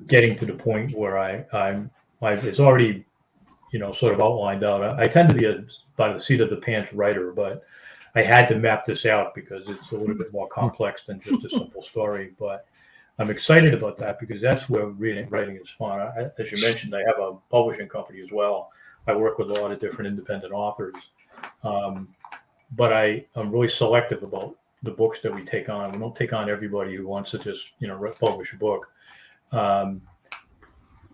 getting to the point where it's already sort of outlined out. I tend to be by the seat of the pants writer, but I had to map this out because it's a little bit more complex than just a simple story. But I'm excited about that because that's where writing is fun. As you mentioned, I have a publishing company as well. I work with a lot of different independent authors. But I'm really selective about the books that we take on. We don't take on everybody who wants to just, publish a book.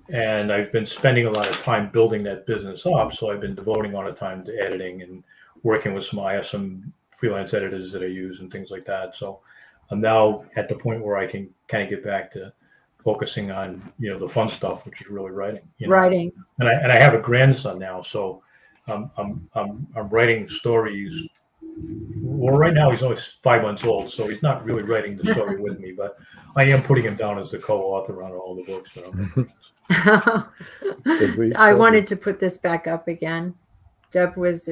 And I've been spending a lot of time building that business up. So I've been devoting a lot of time to editing and working with I have some freelance editors that I use and things like that. So I'm now at the point where I can kind of get back to focusing on, the fun stuff, which is really writing. Writing. And I have a grandson now, so I'm writing stories. Well, right now he's only 5 months old, so he's not really writing the story with me, but I am putting him down as the co-author on all the books that I'm I wanted to put this back up again. Deb was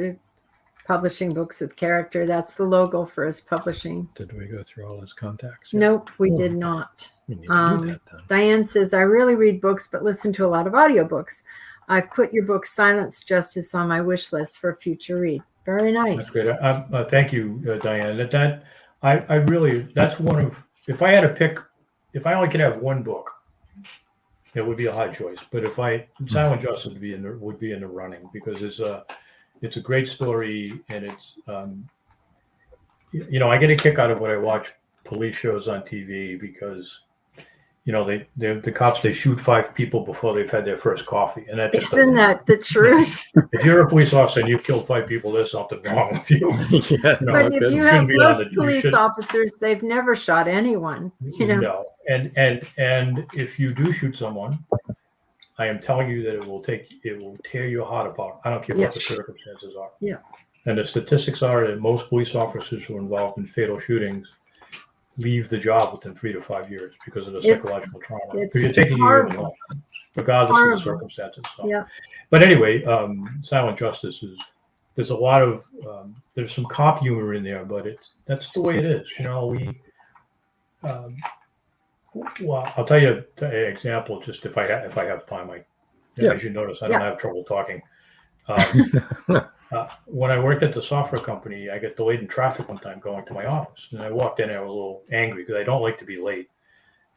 Publishing books with character. That's the logo for his publishing. Did we go through all his contacts? Nope, we did not. We need to do that then. Diane says, I really read books, but listen to a lot of audiobooks. I've put your book, Silence Justice, on my wish list for future read. Very nice. That's great. Thank you, Diane. I really, that's one of, if I had to pick, if I only could have one book, it would be a hard choice. But if Silent Justice would be in the running, because it's a great story, and it's I get a kick out of when I watch police shows on TV, because the cops, they shoot 5 people before they've had their first coffee, and that just isn't that the truth? If you're a police officer and you killed 5 people, there's something wrong with you. But if you have most police officers, they've never shot anyone. No, and if you do shoot someone, I am telling you that it will tear your heart apart. I don't care what the circumstances are. Yeah. And the statistics are that most police officers who are involved in fatal shootings leave the job within 3 to 5 years because of the psychological trauma. Because you're taking years off, regardless of the circumstances. So. Yeah. But anyway, Silent Justice there's a lot of there's some cop humor in there, but that's the way it is. Well, I'll tell you an example. Just if I have time, as you notice, I don't have trouble talking. When I worked at the software company, I got delayed in traffic one time going to my office, and I walked in and I was a little angry because I don't like to be late.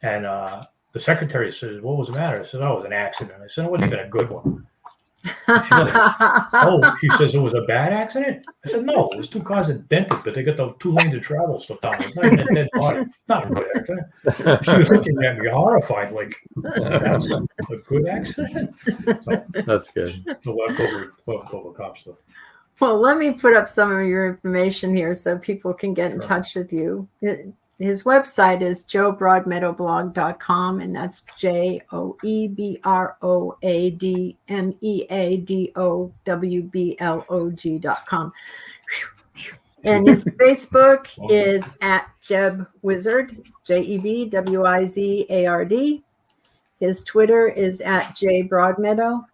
And the secretary says, "What was the matter?" I said, "Oh, it was an accident." I said, "It wasn't even a good one." She says, "It was a bad accident?" I said, "No, it was 2 cars that dented, but they got the 2 lanes of travel stuff down. It's not even a dead body. It's not a good accident." She was looking at me horrified, like, "That's a good accident?" So, that's good. The leftover cop stuff. Well, let me put up some of your information here so people can get in touch with you. His website is joebroadmeadowblog.com, and that's JOEBROADMEADOWBLOG.com. And his Facebook is at Jeb Wizard, JEBWIZARD. His Twitter is at JBroadmeadow.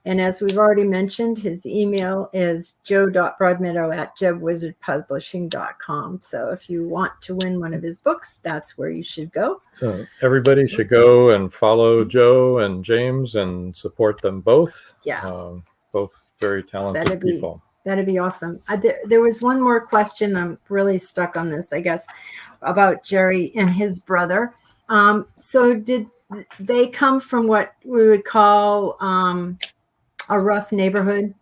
And as we've already mentioned, his email is joe.broadmeadow@jebwizardpublishing.com. So if you want to win one of his books, that's where you should go. So everybody should go and follow Joe and James and support them both. Yeah. Both very talented people. That'd be awesome. There was one more question. I'm really stuck on this, I guess, about Jerry and his brother. So did they come from what we would call a rough neighborhood?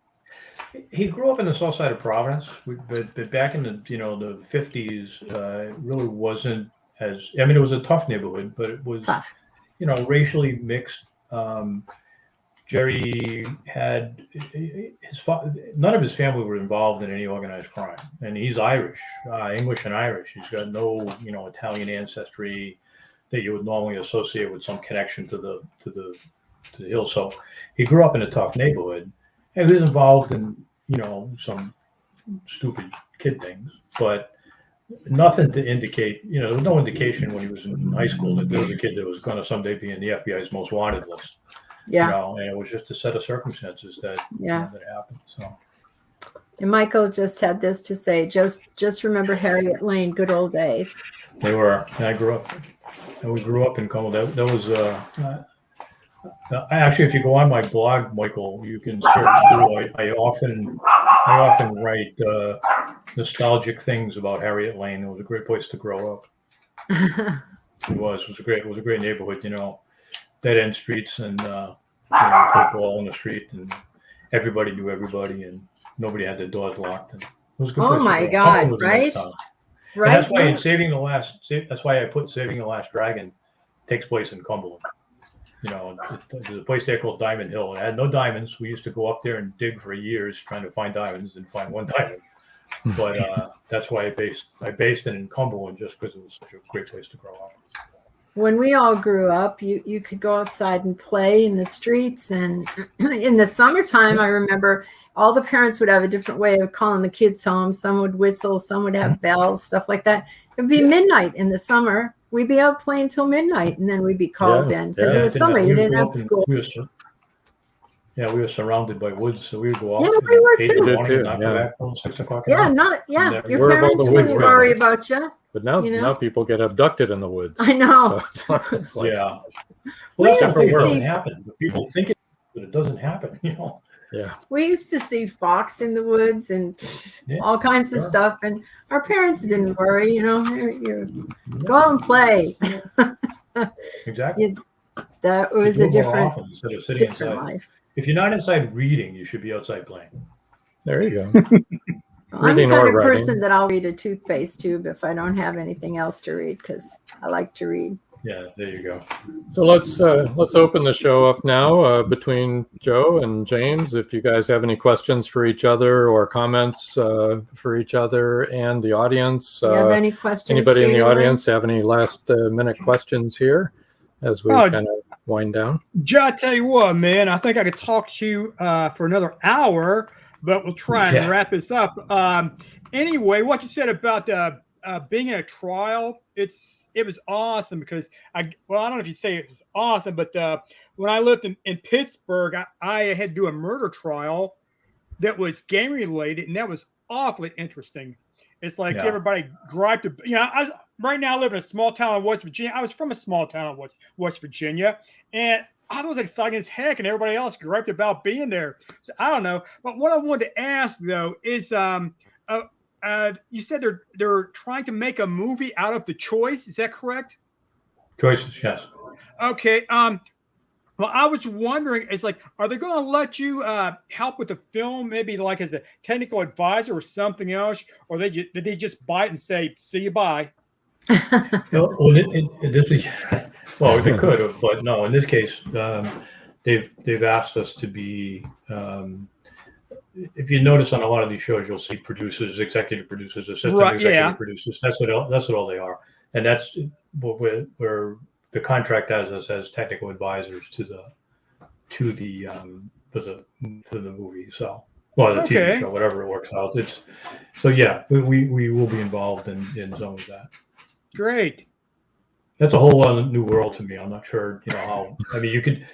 He grew up in the south side of Providence, but back in the the 50s, it really wasn't as. I mean, it was a tough neighborhood, but it was tough. Racially mixed. Jerry had none of his family were involved in any organized crime, and he's Irish, English and Irish. He's got no Italian ancestry that you would normally associate with some connection to the hill. So he grew up in a tough neighborhood, and he was involved in some stupid kid things, but nothing to indicate. There was no indication when he was in high school that there was a kid that was going to someday be in the FBI's most wanted list. Yeah, and it was just a set of circumstances that that happened. So. And Michael just had this to say: just remember Harriet Lane, good old days. They were. And I grew up. And we grew up in Como. That was. Actually, if you go on my blog, Michael, you can search through. I often write nostalgic things about Harriet Lane. It was a great place to grow up. It was a great neighborhood. Dead end streets and people all in the street, and everybody knew everybody, and nobody had their doors locked. And it was a good place. Oh my God! Right. Right. And that's why that's why I put Saving the Last Dragon takes place in Cumberland. There's a place there called Diamond Hill. It had no diamonds. We used to go up there and dig for years trying to find diamonds and find one diamond. But that's why I based it in Cumberland, just because it was such a great place to grow up. When we all grew up, you could go outside and play in the streets. And in the summertime, I remember all the parents would have a different way of calling the kids home. Some would whistle, some would have bells, stuff like that. It'd be midnight in the summer. We'd be out playing till midnight, and then we'd be called in because it was summer. You didn't have school. Yeah, we were surrounded by woods, so we would go out. Yeah, at we were 8 in the too. morning Too, and not yeah. go back till 6 o'clock. Yeah, at night. your Where about parents the woods wouldn't were? worry about you. But now, You know? now people get abducted in the woods. I know. So it's like, Yeah. We Well, used that's to what doesn't see- happen. But people think it, but it doesn't happen. You know. yeah. We used to see fox in the woods and Yeah, all kinds of sure. stuff, and our parents didn't worry. You know, you go out and play. Exactly. That was Do a it more different, often instead of sitting different inside. life. If you're not inside reading, you should be outside playing. There you go. I'm the Reading kind or of writing. person that I'll read a toothpaste tube if I don't have anything else to read, because I like to read. Yeah, there you go. So let's open the show up now between Joe and James. If you guys have any questions for each other or comments for each other and the audience, Do you have any questions? anybody in the for anyone? audience have any last minute questions here as we Oh, kind of wind down? Joe, I tell you what, man, I think I could talk to you for another hour, but we'll try and Yeah. wrap this up. Anyway, what you said about being in a trial, it was awesome because I don't know if you say it was awesome, but when I lived in Pittsburgh, I had to do a murder trial that was gang related, and that was awfully interesting. It's like Yeah. everybody griped, right now I live in a small town in West Virginia. I was from a small town in West Virginia, and I was excited as heck, and everybody else griped about being there. So I don't know. But what I wanted to ask though is, you said they're trying to make a movie out of The Choice. Is that correct? Choices, yes. Okay. Well, I was wondering, it's like, are they going to let you help with the film, maybe like as a technical advisor or something else, or did they just bite and say, "See you, bye"? No, well, this is, well, they could have, but no. In this case, they've asked us to be. If you notice on a lot of these shows, you'll see producers, executive producers, assistant Right, executive yeah. producers. That's what all they are, and that's what where the contract has us as technical advisors to the movie. So, well, the Okay. TV show, whatever it works out. It's so yeah, we will be involved in some of that. Great. That's a whole other new world to me. I'm not sure, how. I mean, you could.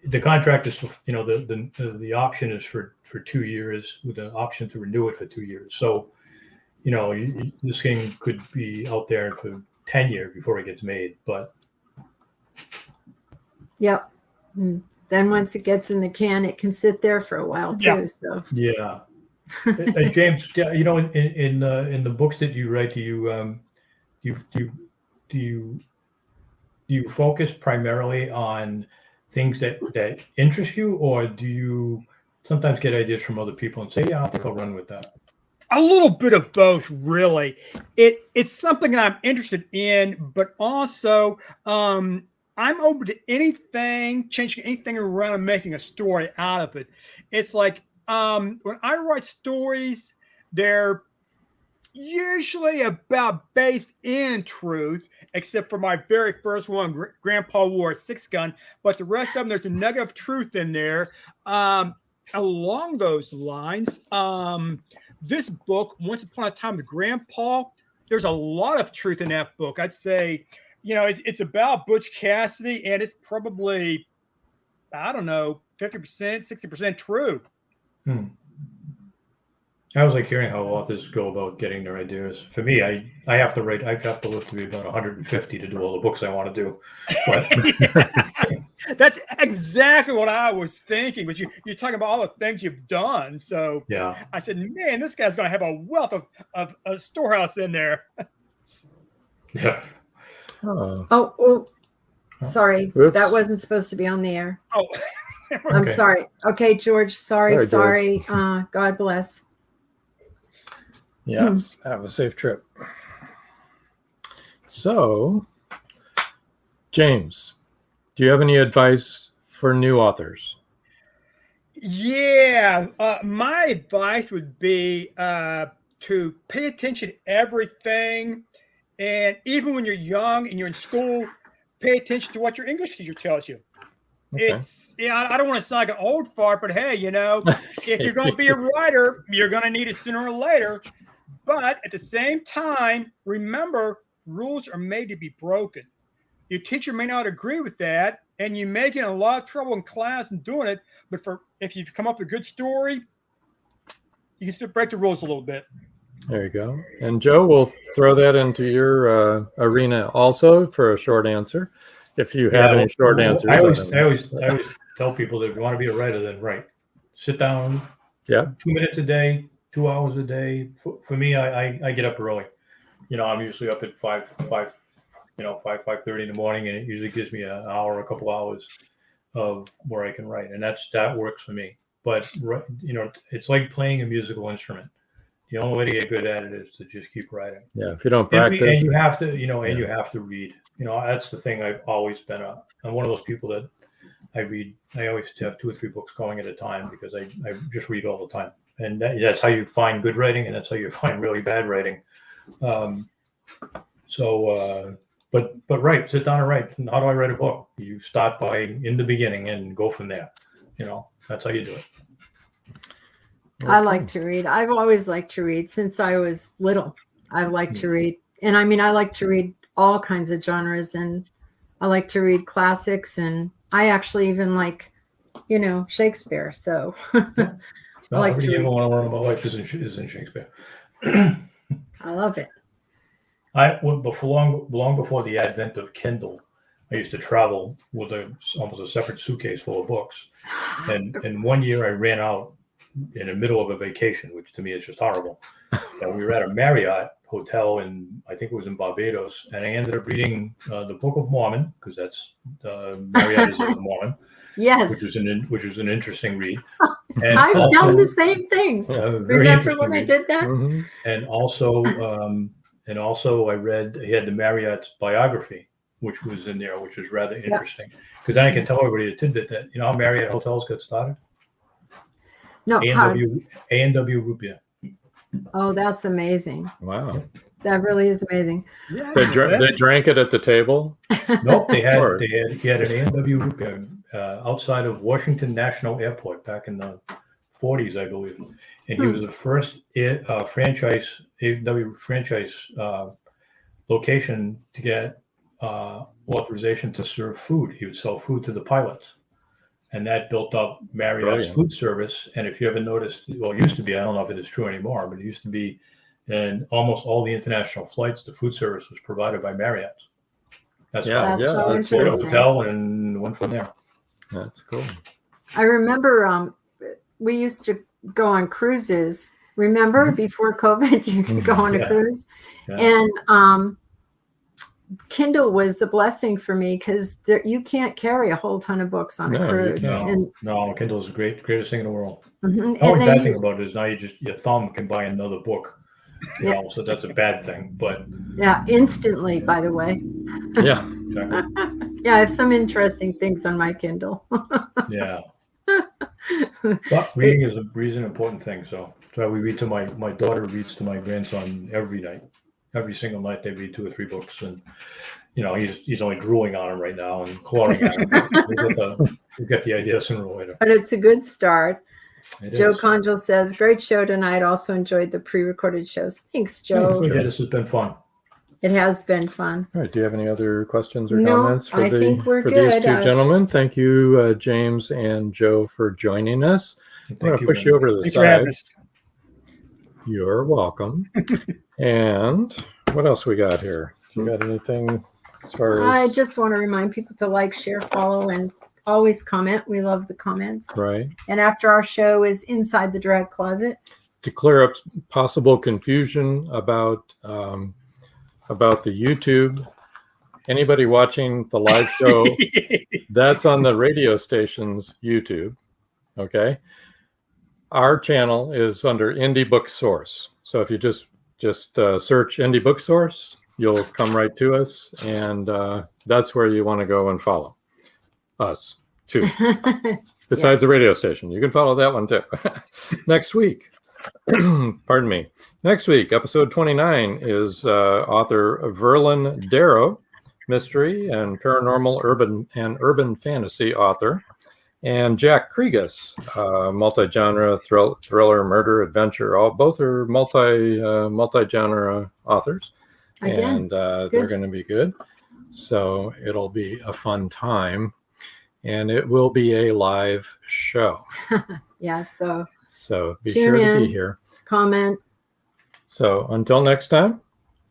The contract is, the option is for 2 years with an option to renew it for 2 years. So, this thing could be out there for 10 years before it gets made. But Yep. Then once it gets in the can, it can sit there for a while too. Yeah. So yeah, James, in the books that you write, do you focus primarily on things that interest you, or do you sometimes get ideas from other people and say, yeah, I think I'll run with that? A little bit of both, really. It's something I'm interested in, but also I'm open to anything, changing anything around and making a story out of it. It's like when I write stories, they're usually about based in truth, except for my very first one, Grandpa wore a 6-gun, but the rest of them, there's a nugget of truth in there. Along those lines, this book, Once Upon a Time with Grandpa, there's a lot of truth in that book. I'd say, it's about Butch Cassidy, and it's probably, I don't know, 50%, 60% true. I was like hearing how authors go about getting their ideas. For me, I have to write. I have to live to be about 150 to do all the books I want to do. But That's exactly what I was thinking. But you're talking about all the things you've done. So yeah, I said, man, this guy's going to have a wealth of a storehouse in there. yeah. Oh, sorry. Oops. That wasn't supposed to be on the air. Oh, I'm Okay. sorry. Okay, George. Sorry. Sorry, God bless. yes. Have a safe trip. So, James, do you have any advice for new authors? yeah. My advice would be to pay attention to everything. And even when you're young and you're in school, pay attention to what your English teacher tells you. Okay. I don't want to sound like an old fart, but hey, if you're going to be a writer, you're going to need it sooner or later. But at the same time, remember, rules are made to be broken. your teacher may not agree with that, and you may get in a lot of trouble in class and doing it. But if you've come up with a good story, you can still break the rules a little bit. There you go. And Joe, we'll throw that into your arena also for a short answer. If you have any short answers. I always tell people that if you want to be a writer, then write. Sit down. Yeah. 2 minutes a day, 2 hours a day. For me, I get up early. I'm usually up at 5:30 in the morning, and it usually gives me an hour, a couple hours of where I can write, and that works for me. But it's like playing a musical instrument. The only way to get good at it is to just keep writing. Yeah, if you don't practice, and you have to, and you have to read. That's the thing. I've always been I'm one of those people that I read. I always have 2 or 3 books going at a time because I just read all the time, and that's how you find good writing, and that's how you find really bad writing. But sit down and write. How do I write a book? You start by in the beginning and go from there. That's how you do it. I like to read. I've always liked to read since I was little. I like to read. And I mean, I like to read all kinds of genres, and I like to read classics, and I actually even like, Shakespeare. So I like to read. Want to learn about life is in Shakespeare. I love it. Long before the advent of Kindle, I used to travel with almost a separate suitcase full of books. And one year I ran out in the middle of a vacation, which to me is just horrible. And we were at a Marriott hotel I think it was in Barbados, and I ended up reading the Book of Mormon, because that's Marriott is a Mormon. Yes, which was an interesting read. And I've done the same thing. Remember when I did that? Mm-hmm. And also I read he had the Marriott's biography, which was in there, which was rather interesting. Because then I can tell everybody a tidbit that how Marriott hotels got started. No, A&W root beer. Oh, that's amazing. Wow. That really is amazing. Yeah, They drank it at the table? Nope, he had an A&W root beer outside of Washington National Airport back in the 40s, I believe. And he was the first franchise location to get authorization to serve food. He would sell food to the pilots. And that built up Marriott's food service. And if you ever noticed, well, it used to be, I don't know if it is true anymore, but it used to be in almost all the international flights, the food service was provided by Marriott's. That's so interesting. Hotel and went from there. That's cool. I remember we used to go on cruises. Remember, before COVID, you could go on a cruise. Yeah. And Kindle was a blessing for me because you can't carry a whole ton of books on a cruise. No, Kindle is the greatest thing in the world. Mm-hmm. The only bad thing about it is now your thumb can buy another book. So that's a bad thing. But instantly, by the way. Yeah. Exactly. I have some interesting things on my Kindle. Yeah. But reading is an important thing. So we read to my daughter reads to my grandson every night. Every single night they read 2 or 3 books, and he's only drooling on them right now and clawing at them. We'll get the idea sooner or later. But it's a good start. Joe is. Conjal says, great show tonight. Also enjoyed the pre-recorded shows. Thanks, Joe. Yeah, this has been fun. It has been fun. All right. Do you have any other questions or comments I think we're for good. these two gentlemen? Thank you, James and Joe, for joining us. I'm going to push you over to the side. You're welcome. And what else we got here? You got anything as far as... I just want to remind people to like, share, follow, and always comment. We love the comments. Right. And after our show is Inside the Drag Closet. To clear up possible confusion about the YouTube, anybody watching the live show, that's on the radio station's YouTube. Okay. Our channel is under Indie Book Source. So if you just search Indie Book Source, you'll come right to us. And that's where you want to go and follow us too. Besides the radio station, you can follow that one too. Next week, pardon me. Next week, episode 29 is author Verlin Darrow, mystery and paranormal urban fantasy author, and Jack Kriegas, multi-genre thriller, murder, adventure. Both are multi-genre authors. Again, and they're going to be good. So it'll be a fun time, and it will be a live show. Yeah, so be tune sure to in, be here. comment. So until next time.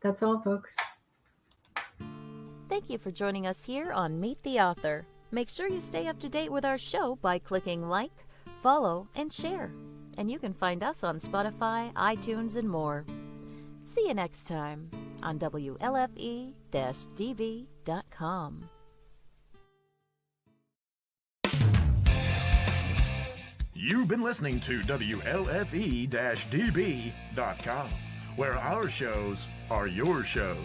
That's all, folks. Thank you for joining us here on Meet the Author. Make sure you stay up to date with our show by clicking like, follow, and share. And you can find us on Spotify, iTunes, and more. See you next time on WLFE-DB.com. You've been listening to WLFE-DB.com, where our shows are your shows.